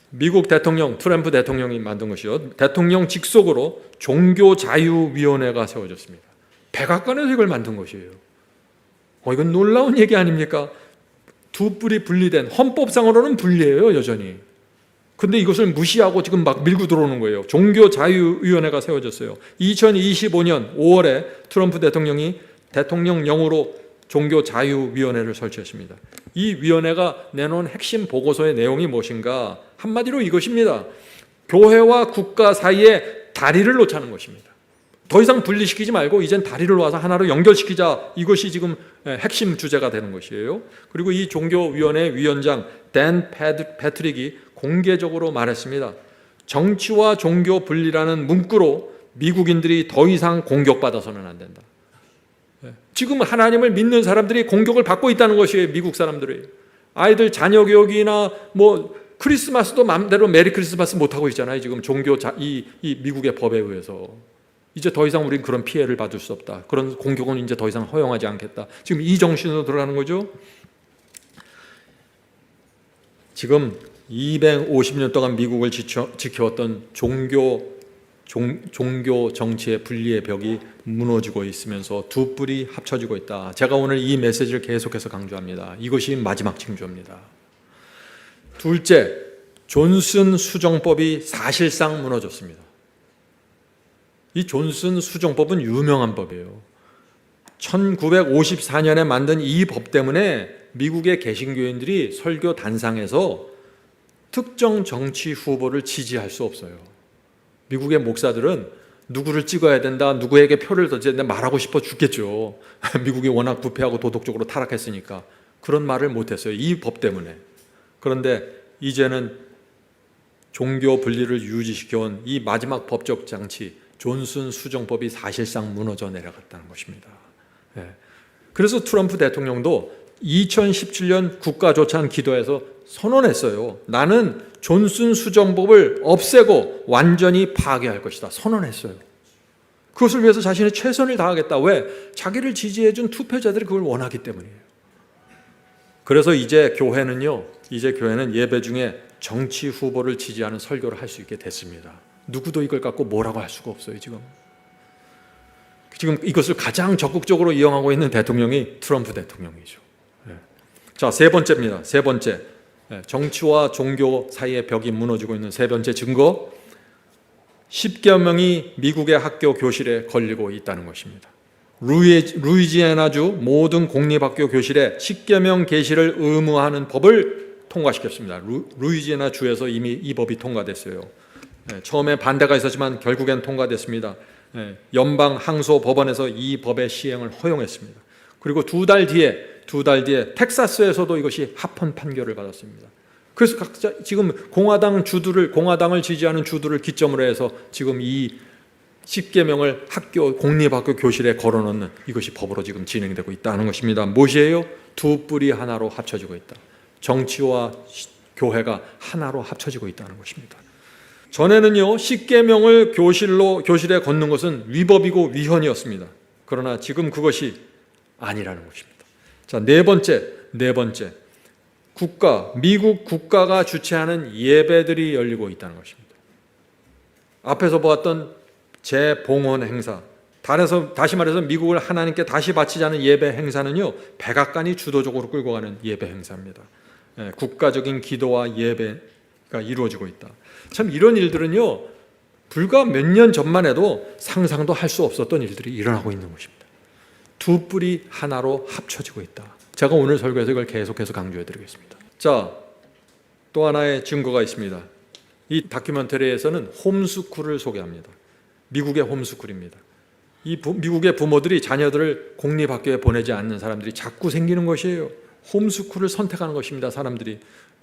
미국 대통령, 트럼프 대통령이 만든 것이요. 대통령 직속으로 종교자유위원회가 세워졌습니다. 백악관에서 이걸 만든 것이에요. 이건 놀라운 얘기 아닙니까? 두 뿔이 분리된, 헌법상으로는 분리해요, 여전히. 근데 이것을 무시하고 지금 막 밀고 들어오는 거예요. 종교자유위원회가 세워졌어요. 2025년 5월에 트럼프 대통령이 대통령령으로 종교자유위원회를 설치했습니다. 이 위원회가 내놓은 핵심 보고서의 내용이 무엇인가? 한마디로 이것입니다. 교회와 국가 사이에 다리를 놓자는 것입니다. 더 이상 분리시키지 말고 이젠 다리를 놓아서 하나로 연결시키자. 이것이 지금 핵심 주제가 되는 것이에요. 그리고 이 종교위원회 위원장 댄 패트릭이 공개적으로 말했습니다. 정치와 종교 분리라는 문구로 미국인들이 더 이상 공격받아서는 안 된다. 지금 하나님을 믿는 사람들이 공격을 받고 있다는 것이에요. 미국 사람들이. 아이들 자녀 교육이나 크리스마스도 마음대로 메리 크리스마스 못하고 있잖아요. 지금 이 미국의 법에 의해서. 이제 더 이상 우리는 그런 피해를 받을 수 없다. 그런 공격은 이제 더 이상 허용하지 않겠다. 지금 이 정신으로 들어가는 거죠. 지금 250년 동안 미국을 지켜왔던 종교 정치의 분리의 벽이 무너지고 있으면서 두 뿔이 합쳐지고 있다. 제가 오늘 이 메시지를 계속해서 강조합니다. 이것이 마지막 징조입니다. 둘째, 존슨 수정법이 사실상 무너졌습니다. 이 존슨 수정법은 유명한 법이에요. 1954년에 만든 이 법 때문에 미국의 개신교인들이 설교 단상에서 특정 정치 후보를 지지할 수 없어요. 미국의 목사들은 누구를 찍어야 된다, 누구에게 표를 던져야 된다 말하고 싶어 죽겠죠. 미국이 워낙 부패하고 도덕적으로 타락했으니까 그런 말을 못했어요. 이 법 때문에. 그런데 이제는 종교 분리를 유지시켜온 이 마지막 법적 장치 존슨 수정법이 사실상 무너져 내려갔다는 것입니다. 그래서 트럼프 대통령도 2017년 국가조찬 기도에서 선언했어요. 나는 존슨 수정법을 없애고 완전히 파괴할 것이다. 선언했어요. 그것을 위해서 자신의 최선을 다하겠다. 왜? 자기를 지지해준 투표자들이 그걸 원하기 때문이에요. 그래서 이제 교회는 예배 중에 정치 후보를 지지하는 설교를 할 수 있게 됐습니다. 누구도 이걸 갖고 뭐라고 할 수가 없어요. 지금 이것을 가장 적극적으로 이용하고 있는 대통령이 트럼프 대통령이죠. 자, 세 번째입니다. 세 번째, 정치와 종교 사이의 벽이 무너지고 있는 세 번째 증거, 10계명이 미국의 학교 교실에 걸리고 있다는 것입니다. 루이지애나주 모든 공립학교 교실에 10계명 계시를 의무화하는 법을 통과시켰습니다. 루이지애나 주에서 이미 이 법이 통과됐어요. 처음에 반대가 있었지만 결국엔 통과됐습니다. 연방 항소 법원에서 이 법의 시행을 허용했습니다. 그리고 두 달 뒤에 텍사스에서도 이것이 합헌 판결을 받았습니다. 그래서 각자 지금 공화당을 지지하는 주들을 기점으로 해서 지금 이 10계명을 공립학교 교실에 걸어놓는 이것이 법으로 지금 진행되고 있다는 것입니다. 무엇이에요? 두 뿔이 하나로 합쳐지고 있다. 정치와 교회가 하나로 합쳐지고 있다는 것입니다. 전에는요, 10계명을 교실에 걷는 것은 위법이고 위헌이었습니다. 그러나 지금 그것이 아니라는 것입니다. 자, 네 번째, 미국 국가가 주최하는 예배들이 열리고 있다는 것입니다. 앞에서 보았던 재봉헌 행사, 다시 말해서 미국을 하나님께 다시 바치자는 예배 행사는요, 백악관이 주도적으로 끌고 가는 예배 행사입니다. 국가적인 기도와 예배가 이루어지고 있다. 참 이런 일들은요, 불과 몇 년 전만 해도 상상도 할 수 없었던 일들이 일어나고 있는 것입니다. 두 뿔이 하나로 합쳐지고 있다. 제가 오늘 설교에서 이걸 계속해서 강조해 드리겠습니다. 자, 또 하나의 증거가 있습니다. 이 다큐멘터리에서는 홈스쿨을 소개합니다. 미국의 홈스쿨입니다. 미국의 부모들이 자녀들을 공립학교에 보내지 않는 사람들이 자꾸 생기는 것이에요. 홈스쿨을 선택하는 것입니다. 사람들이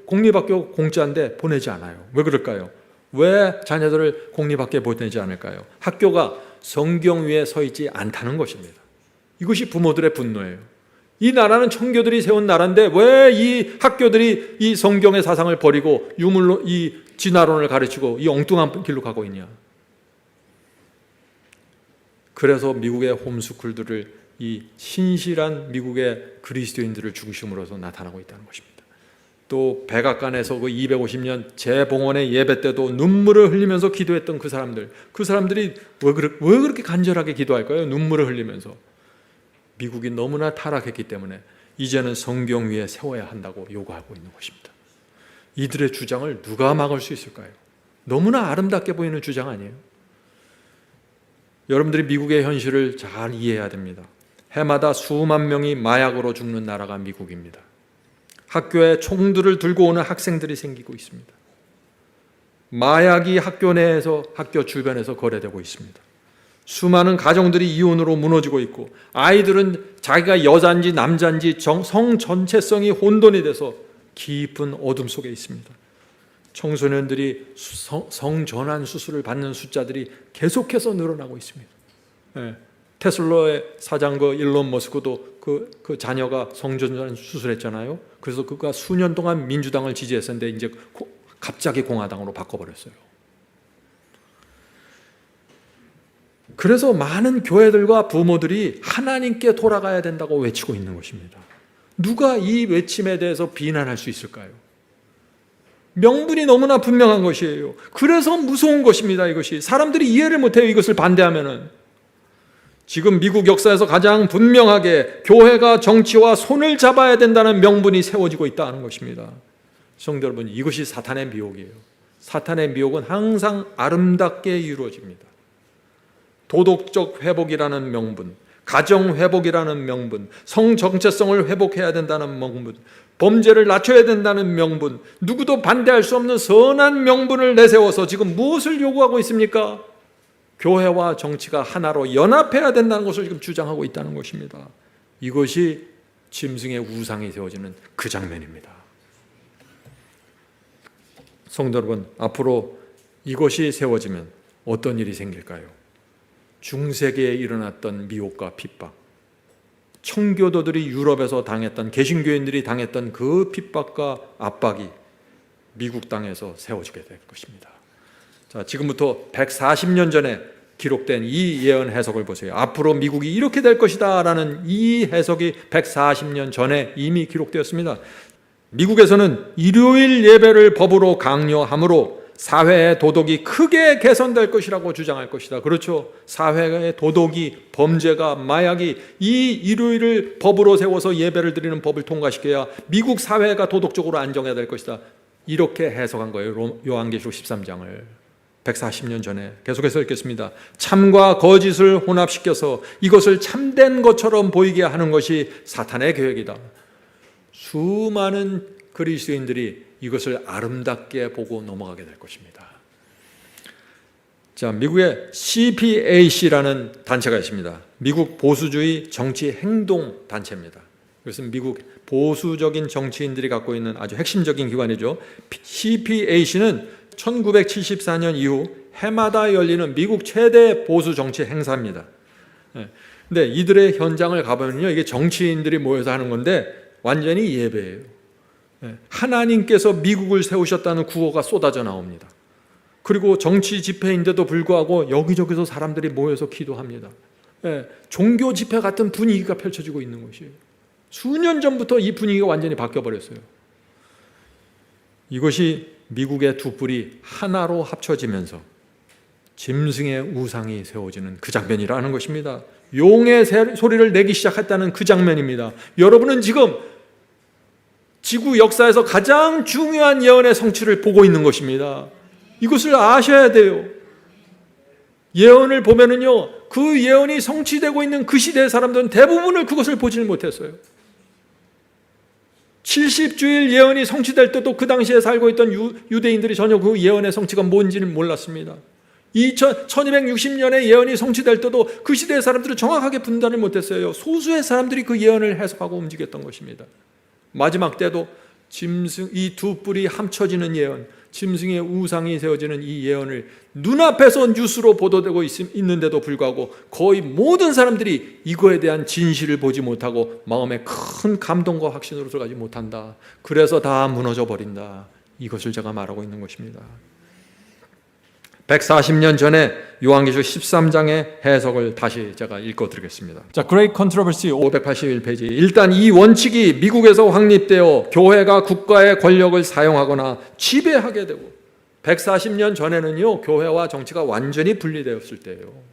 공립학교 공짜인데 보내지 않아요. 왜 그럴까요? 왜 자녀들을 공립학교에 보내지 않을까요? 학교가 성경 위에 서 있지 않다는 것입니다. 이것이 부모들의 분노예요. 이 나라는 청교들이 세운 나라인데 왜 이 학교들이 이 성경의 사상을 버리고 유물로 이 진화론을 가르치고 이 엉뚱한 길로 가고 있냐? 그래서 미국의 홈스쿨들을 이 신실한 미국의 그리스도인들을 중심으로서 나타나고 있다는 것입니다. 또 백악관에서 그 250년 재봉헌의 예배 때도 눈물을 흘리면서 기도했던 그 사람들이 왜 그렇게 간절하게 기도할까요? 눈물을 흘리면서. 미국이 너무나 타락했기 때문에 이제는 성경 위에 세워야 한다고 요구하고 있는 것입니다. 이들의 주장을 누가 막을 수 있을까요? 너무나 아름답게 보이는 주장 아니에요? 여러분들이 미국의 현실을 잘 이해해야 됩니다. 해마다 수만 명이 마약으로 죽는 나라가 미국입니다. 학교에 총들을 들고 오는 학생들이 생기고 있습니다. 마약이 학교 내에서, 학교 주변에서 거래되고 있습니다. 수많은 가정들이 이혼으로 무너지고 있고, 아이들은 자기가 여자인지 남자인지 성 전체성이 혼돈이 돼서 깊은 어둠 속에 있습니다. 청소년들이 성전환 수술을 받는 숫자들이 계속해서 늘어나고 있습니다. 테슬라의 사장 일론 머스크도 그 자녀가 성전환 수술했잖아요. 그래서 그가 수년 동안 민주당을 지지했었는데 이제 갑자기 공화당으로 바꿔버렸어요. 그래서 많은 교회들과 부모들이 하나님께 돌아가야 된다고 외치고 있는 것입니다. 누가 이 외침에 대해서 비난할 수 있을까요? 명분이 너무나 분명한 것이에요. 그래서 무서운 것입니다. 이것이 사람들이 이해를 못해요. 이것을 반대하면은. 지금 미국 역사에서 가장 분명하게 교회가 정치와 손을 잡아야 된다는 명분이 세워지고 있다는 것입니다. 성도 여러분, 이것이 사탄의 미혹이에요. 사탄의 미혹은 항상 아름답게 이루어집니다. 도덕적 회복이라는 명분, 가정 회복이라는 명분, 성 정체성을 회복해야 된다는 명분, 범죄를 낮춰야 된다는 명분, 누구도 반대할 수 없는 선한 명분을 내세워서 지금 무엇을 요구하고 있습니까? 교회와 정치가 하나로 연합해야 된다는 것을 지금 주장하고 있다는 것입니다. 이것이 짐승의 우상이 세워지는 그 장면입니다. 성도 여러분, 앞으로 이것이 세워지면 어떤 일이 생길까요? 중세기에 일어났던 미혹과 핍박, 청교도들이 유럽에서 당했던, 개신교인들이 당했던 그 핍박과 압박이 미국 땅에서 세워지게 될 것입니다. 자, 지금부터 140년 전에 기록된 이 예언 해석을 보세요. 앞으로 미국이 이렇게 될 것이다 라는 이 해석이 140년 전에 이미 기록되었습니다. 미국에서는 일요일 예배를 법으로 강요함으로 사회의 도덕이 크게 개선될 것이라고 주장할 것이다. 그렇죠. 사회의 도덕이, 범죄가, 마약이 이 일요일을 법으로 세워서 예배를 드리는 법을 통과시켜야 미국 사회가 도덕적으로 안정해야 될 것이다. 이렇게 해석한 거예요. 요한계시록 13장을 140년 전에. 계속해서 읽겠습니다. 참과 거짓을 혼합시켜서 이것을 참된 것처럼 보이게 하는 것이 사탄의 계획이다. 수많은 그리스도인들이 이것을 아름답게 보고 넘어가게 될 것입니다. 자, 미국의 CPAC라는 단체가 있습니다. 미국 보수주의 정치 행동 단체입니다. 이것은 미국 보수적인 정치인들이 갖고 있는 아주 핵심적인 기관이죠. CPAC는 1974년 이후 해마다 열리는 미국 최대 보수 정치 행사입니다. 근데 이들의 현장을 가보면요, 이게 정치인들이 모여서 하는 건데 완전히 예배예요. 하나님께서 미국을 세우셨다는 구호가 쏟아져 나옵니다. 그리고 정치 집회인데도 불구하고 여기저기서 사람들이 모여서 기도합니다. 종교 집회 같은 분위기가 펼쳐지고 있는 것이에요. 수년 전부터 이 분위기가 완전히 바뀌어버렸어요. 이것이 미국의 두 뿔이 하나로 합쳐지면서 짐승의 우상이 세워지는 그 장면이라는 것입니다. 용의 소리를 내기 시작했다는 그 장면입니다. 여러분은 지금 지구 역사에서 가장 중요한 예언의 성취를 보고 있는 것입니다. 이것을 아셔야 돼요. 예언을 보면은요, 그 예언이 성취되고 있는 그 시대의 사람들은 대부분을 그것을 보지를 못했어요. 70주일 예언이 성취될 때도 그 당시에 살고 있던 유대인들이 전혀 그 예언의 성취가 뭔지는 몰랐습니다. 1260년에 예언이 성취될 때도 그 시대의 사람들은 정확하게 분단을 못했어요. 소수의 사람들이 그 예언을 해석하고 움직였던 것입니다. 마지막 때도 짐승, 이 두 뿔이 합쳐지는 예언, 짐승의 우상이 세워지는 이 예언을 눈앞에서 뉴스로 보도되고 있는데도 불구하고 거의 모든 사람들이 이거에 대한 진실을 보지 못하고 마음에 큰 감동과 확신으로 들어가지 못한다. 그래서 다 무너져 버린다. 이것을 제가 말하고 있는 것입니다. 140년 전에 요한계시록 13장의 해석을 다시 제가 읽어드리겠습니다. 자, Great Controversy 581페이지. 일단 이 원칙이 미국에서 확립되어 교회가 국가의 권력을 사용하거나 지배하게 되고, 140년 전에는요, 교회와 정치가 완전히 분리되었을 때예요.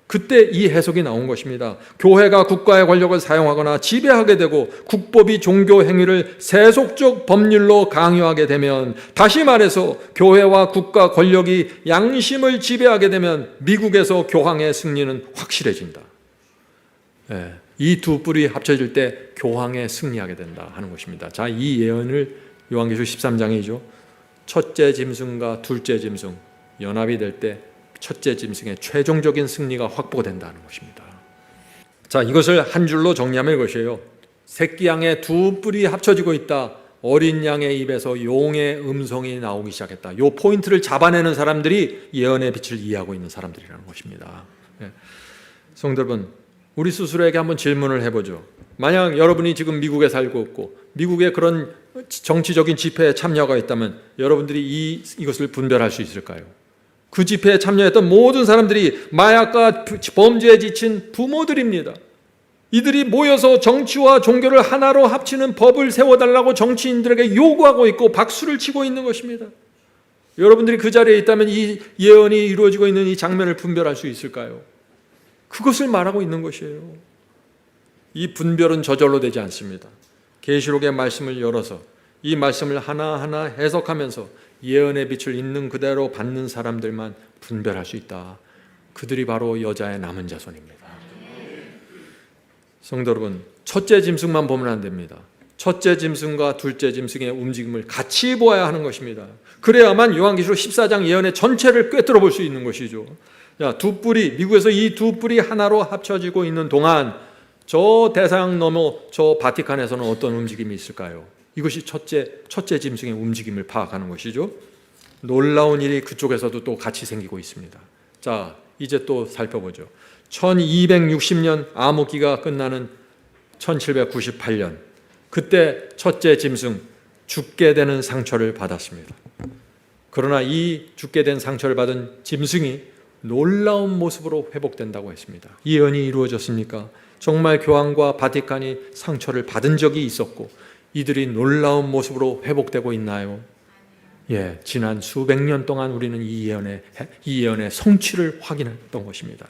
그때 이 해석이 나온 것입니다. 교회가 국가의 권력을 사용하거나 지배하게 되고 국법이 종교 행위를 세속적 법률로 강요하게 되면, 다시 말해서 교회와 국가 권력이 양심을 지배하게 되면 미국에서 교황의 승리는 확실해진다. 이 두 뿔이 합쳐질 때 교황에 승리하게 된다 하는 것입니다. 자, 이 예언을 요한계시록 13장이죠. 첫째 짐승과 둘째 짐승 연합이 될 때 첫째 짐승의 최종적인 승리가 확보된다는 것입니다. 자, 이것을 한 줄로 정리하면 이것이에요. 새끼 양의 두 뿔이 합쳐지고 있다. 어린 양의 입에서 용의 음성이 나오기 시작했다. 이 포인트를 잡아내는 사람들이 예언의 빛을 이해하고 있는 사람들이라는 것입니다. 성도 여러분, 우리 스스로에게 한번 질문을 해보죠. 만약 여러분이 지금 미국에 살고 있고 미국의 그런 정치적인 집회에 참여가 있다면 여러분들이 이것을 분별할 수 있을까요? 그 집회에 참여했던 모든 사람들이 마약과 범죄에 지친 부모들입니다. 이들이 모여서 정치와 종교를 하나로 합치는 법을 세워달라고 정치인들에게 요구하고 있고 박수를 치고 있는 것입니다. 여러분들이 그 자리에 있다면 이 예언이 이루어지고 있는 이 장면을 분별할 수 있을까요? 그것을 말하고 있는 것이에요. 이 분별은 저절로 되지 않습니다. 계시록의 말씀을 열어서 이 말씀을 하나하나 해석하면서 예언의 빛을 있는 그대로 받는 사람들만 분별할 수 있다. 그들이 바로 여자의 남은 자손입니다. 성도 여러분, 첫째 짐승만 보면 안 됩니다. 첫째 짐승과 둘째 짐승의 움직임을 같이 보아야 하는 것입니다. 그래야만 요한계시록 14장 예언의 전체를 꿰뚫어 볼 수 있는 것이죠. 야, 두 뿔이, 미국에서 이 두 뿔이 하나로 합쳐지고 있는 동안 저 대서양 너머 저 바티칸에서는 어떤 움직임이 있을까요? 이것이 첫째 짐승의 움직임을 파악하는 것이죠. 놀라운 일이 그쪽에서도 또 같이 생기고 있습니다. 자, 이제 또 살펴보죠. 1260년 암흑기가 끝나는 1798년, 그때 첫째 짐승 죽게 되는 상처를 받았습니다. 그러나 이 죽게 된 상처를 받은 짐승이 놀라운 모습으로 회복된다고 했습니다. 이 예언이 이루어졌습니까? 정말 교황과 바티칸이 상처를 받은 적이 있었고 이들이 놀라운 모습으로 회복되고 있나요? 예, 지난 수백 년 동안 우리는 이 예언의 성취를 확인했던 것입니다.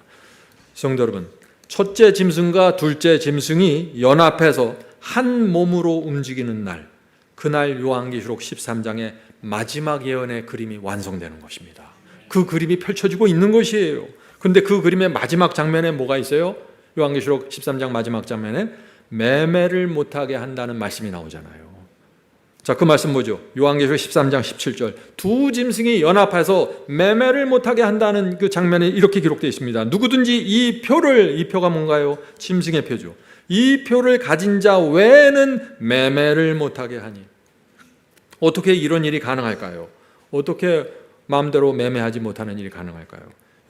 성도 여러분, 첫째 짐승과 둘째 짐승이 연합해서 한 몸으로 움직이는 날, 그날 요한계시록 13장의 마지막 예언의 그림이 완성되는 것입니다. 그 그림이 펼쳐지고 있는 것이에요. 그런데 그 그림의 마지막 장면에 뭐가 있어요? 요한계시록 13장 마지막 장면에 매매를 못하게 한다는 말씀이 나오잖아요. 자, 그 말씀 뭐죠? 요한계시록 13장 17절. 두 짐승이 연합해서 매매를 못하게 한다는 그 장면에 이렇게 기록되어 있습니다. 누구든지 이 표가 뭔가요? 짐승의 표죠. 이 표를 가진 자 외에는 매매를 못하게 하니. 어떻게 이런 일이 가능할까요? 어떻게 마음대로 매매하지 못하는 일이 가능할까요?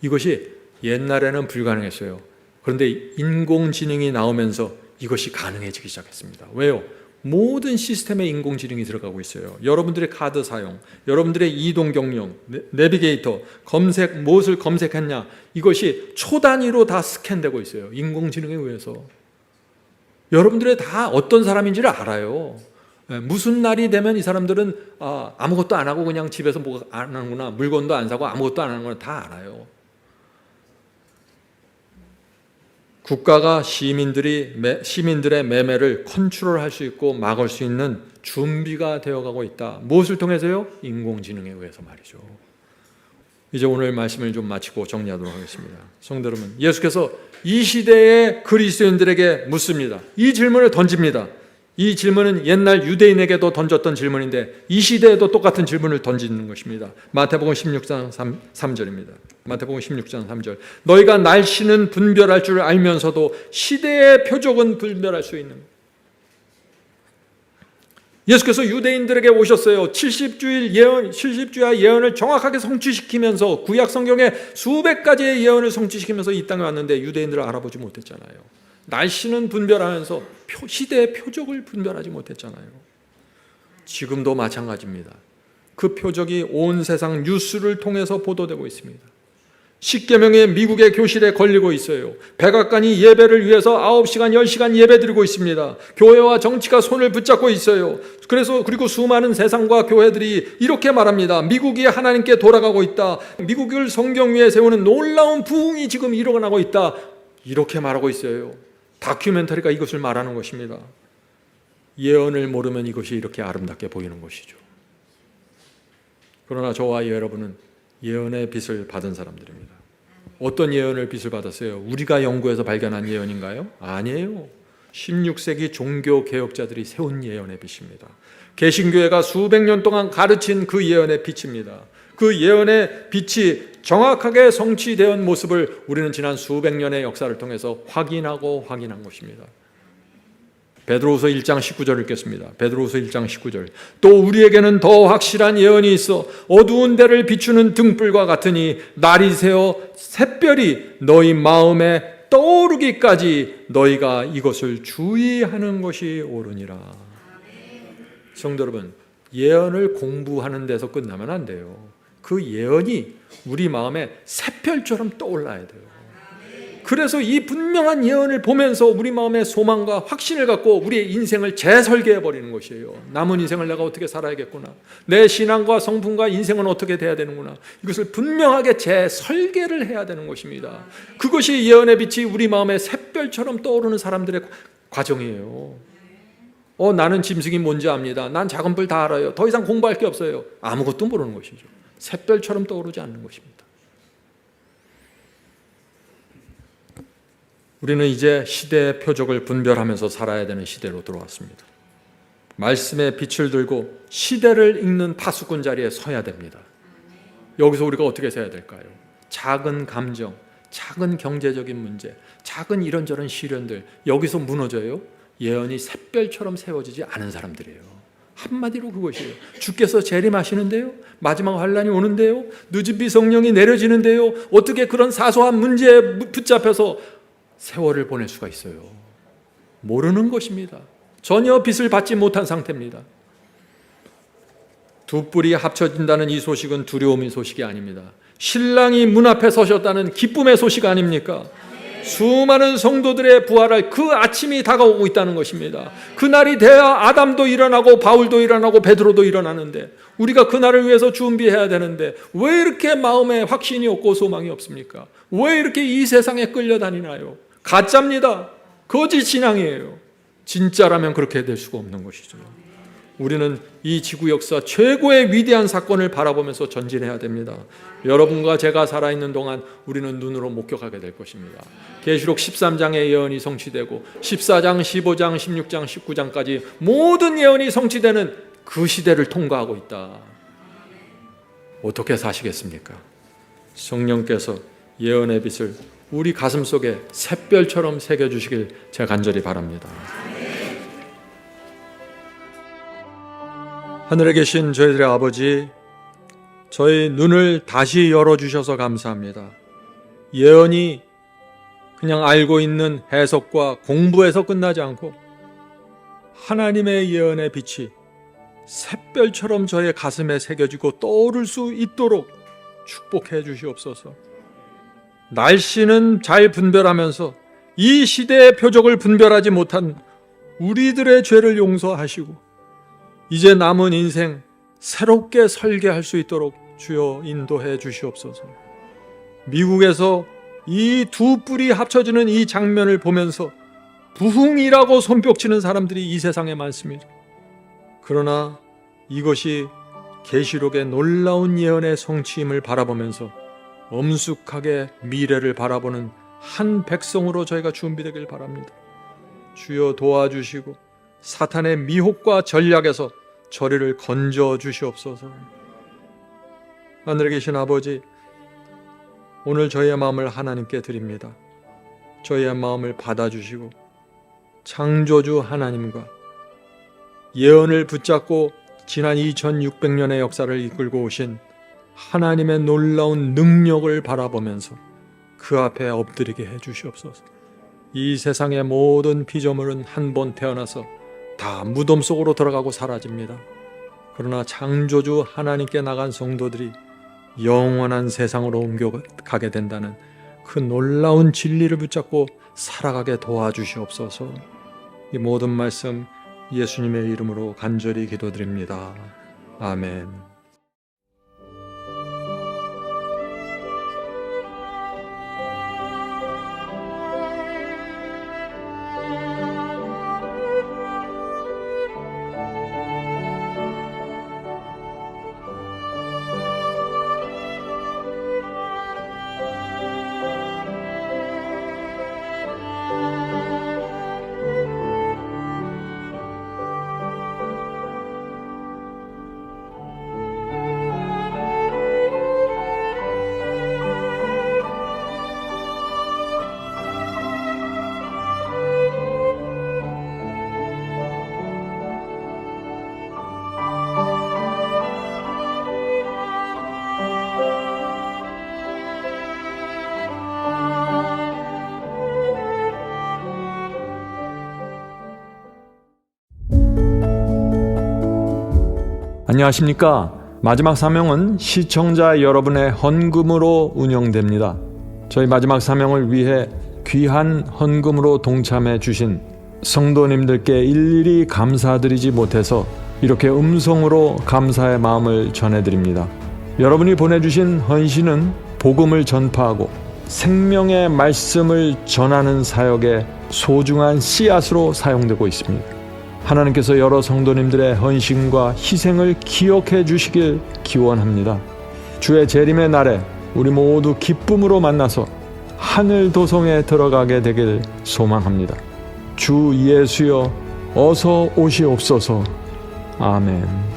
이것이 옛날에는 불가능했어요. 그런데 인공지능이 나오면서 이것이 가능해지기 시작했습니다. 왜요? 모든 시스템에 인공지능이 들어가고 있어요. 여러분들의 카드 사용, 여러분들의 이동 경영, 내비게이터, 검색, 무엇을 검색했냐, 이것이 초 단위로 다 스캔되고 있어요. 인공지능에 의해서. 여러분들의 다 어떤 사람인지를 알아요. 무슨 날이 되면 이 사람들은 아무것도 안 하고 그냥 집에서 뭐 안 하는구나, 물건도 안 사고 아무것도 안 하는구나, 다 알아요. 국가가 시민들의 매매를 컨트롤할 수 있고 막을 수 있는 준비가 되어가고 있다. 무엇을 통해서요? 인공지능에 의해서 말이죠. 이제 오늘 말씀을 좀 마치고 정리하도록 하겠습니다. 성도 여러분, 예수께서 이 시대의 그리스도인들에게 묻습니다. 이 질문을 던집니다. 이 질문은 옛날 유대인에게도 던졌던 질문인데 이 시대에도 똑같은 질문을 던지는 것입니다. 마태복음 16장 3절입니다. 마태복음 16장 3절. 너희가 날씨는 분별할 줄 알면서도 시대의 표적은 분별할 수 있는. 예수께서 유대인들에게 오셨어요. 70주야 예언을 정확하게 성취시키면서 구약 성경에 수백 가지의 예언을 성취시키면서 이 땅에 왔는데 유대인들을 알아보지 못했잖아요. 날씨는 분별하면서 시대의 표적을 분별하지 못했잖아요. 지금도 마찬가지입니다. 그 표적이 온 세상 뉴스를 통해서 보도되고 있습니다. 십계명이 미국의 교실에 걸리고 있어요. 백악관이 예배를 위해서 9시간, 10시간 예배 드리고 있습니다. 교회와 정치가 손을 붙잡고 있어요. 그리고 수많은 세상과 교회들이 이렇게 말합니다. 미국이 하나님께 돌아가고 있다. 미국을 성경 위에 세우는 놀라운 부흥이 지금 일어나고 있다. 이렇게 말하고 있어요. 다큐멘터리가 이것을 말하는 것입니다. 예언을 모르면 이것이 이렇게 아름답게 보이는 것이죠. 그러나 저와 여러분은 예언의 빛을 받은 사람들입니다. 어떤 예언을 빛을 받았어요? 우리가 연구해서 발견한 예언인가요? 아니에요. 16세기 종교개혁자들이 세운 예언의 빛입니다. 개신교회가 수백 년 동안 가르친 그 예언의 빛입니다. 그 예언의 빛이 정확하게 성취된 모습을 우리는 지난 수백 년의 역사를 통해서 확인한 것입니다. 베드로후서 1장 19절을 읽겠습니다. 베드로후서 1장 19절. 또 우리에게는 더 확실한 예언이 있어 어두운 데를 비추는 등불과 같으니 날이 새어 샛별이 너희 마음에 떠오르기까지 너희가 이것을 주의하는 것이 옳으니라. 성도 여러분, 예언을 공부하는 데서 끝나면 안 돼요. 그 예언이 우리 마음에 샛별처럼 떠올라야 돼요. 그래서 이 분명한 예언을 보면서 우리 마음에 소망과 확신을 갖고 우리의 인생을 재설계해 버리는 것이에요. 남은 인생을 내가 어떻게 살아야겠구나. 내 신앙과 성품과 인생은 어떻게 돼야 되는구나. 이것을 분명하게 재설계를 해야 되는 것입니다. 그것이 예언의 빛이 우리 마음에 샛별처럼 떠오르는 사람들의 과정이에요. 나는 짐승이 뭔지 압니다. 난 작은 불 다 알아요. 더 이상 공부할 게 없어요. 아무것도 모르는 것이죠. 샛별처럼 떠오르지 않는 것입니다. 우리는 이제 시대의 표적을 분별하면서 살아야 되는 시대로 들어왔습니다. 말씀의 빛을 들고 시대를 읽는 파수꾼 자리에 서야 됩니다. 여기서 우리가 어떻게 서야 될까요? 작은 감정, 작은 경제적인 문제, 작은 이런저런 시련들, 여기서 무너져요? 예언이 샛별처럼 세워지지 않은 사람들이에요. 한마디로 그것이에요. 주께서 재림하시는데요? 마지막 환란이 오는데요? 늦은 비 성령이 내려지는데요? 어떻게 그런 사소한 문제에 붙잡혀서 세월을 보낼 수가 있어요? 모르는 것입니다. 전혀 빛을 받지 못한 상태입니다. 두 뿔이 합쳐진다는 이 소식은 두려움의 소식이 아닙니다. 신랑이 문 앞에 서셨다는 기쁨의 소식 아닙니까? 수많은 성도들의 부활할 그 아침이 다가오고 있다는 것입니다. 그날이 돼야 아담도 일어나고 바울도 일어나고 베드로도 일어나는데 우리가 그날을 위해서 준비해야 되는데 왜 이렇게 마음에 확신이 없고 소망이 없습니까? 왜 이렇게 이 세상에 끌려다니나요? 가짜입니다. 거짓 신앙이에요. 진짜라면 그렇게 될 수가 없는 것이죠. 우리는 이 지구 역사 최고의 위대한 사건을 바라보면서 전진해야 됩니다. 여러분과 제가 살아있는 동안 우리는 눈으로 목격하게 될 것입니다. 계시록 13장의 예언이 성취되고 14장, 15장, 16장, 19장까지 모든 예언이 성취되는 그 시대를 통과하고 있다. 어떻게 사시겠습니까? 성령께서 예언의 빛을 우리 가슴 속에 샛별처럼 새겨주시길 제가 간절히 바랍니다. 하늘에 계신 저희들의 아버지, 저희 눈을 다시 열어주셔서 감사합니다. 예언이 그냥 알고 있는 해석과 공부에서 끝나지 않고 하나님의 예언의 빛이 샛별처럼 저의 가슴에 새겨지고 떠오를 수 있도록 축복해 주시옵소서. 날씨는 잘 분별하면서 이 시대의 표적을 분별하지 못한 우리들의 죄를 용서하시고 이제 남은 인생 새롭게 설계할 수 있도록 주여 인도해 주시옵소서. 미국에서 이 두 뿔이 합쳐지는 이 장면을 보면서 부흥이라고 손뼉치는 사람들이 이 세상에 많습니다. 그러나 이것이 계시록의 놀라운 예언의 성취임을 바라보면서 엄숙하게 미래를 바라보는 한 백성으로 저희가 준비되길 바랍니다. 주여 도와주시고 사탄의 미혹과 전략에서 저리를 건져 주시옵소서. 하늘에 계신 아버지, 오늘 저희의 마음을 하나님께 드립니다. 저희의 마음을 받아주시고 창조주 하나님과 예언을 붙잡고 지난 2600년의 역사를 이끌고 오신 하나님의 놀라운 능력을 바라보면서 그 앞에 엎드리게 해주시옵소서. 이 세상의 모든 피조물은 한 번 태어나서 다 무덤 속으로 들어가고 사라집니다. 그러나 창조주 하나님께 나간 성도들이 영원한 세상으로 옮겨가게 된다는 그 놀라운 진리를 붙잡고 살아가게 도와주시옵소서. 이 모든 말씀 예수님의 이름으로 간절히 기도드립니다. 아멘. 안녕하십니까? 마지막 사명은 시청자 여러분의 헌금으로 운영됩니다. 저희 마지막 사명을 위해 귀한 헌금으로 동참해 주신 성도님들께 일일이 감사드리지 못해서 이렇게 음성으로 감사의 마음을 전해드립니다. 여러분이 보내주신 헌신은 복음을 전파하고 생명의 말씀을 전하는 사역에 소중한 씨앗으로 사용되고 있습니다. 하나님께서 여러 성도님들의 헌신과 희생을 기억해 주시길 기원합니다. 주의 재림의 날에 우리 모두 기쁨으로 만나서 하늘 도성에 들어가게 되길 소망합니다. 주 예수여 어서 오시옵소서. 아멘.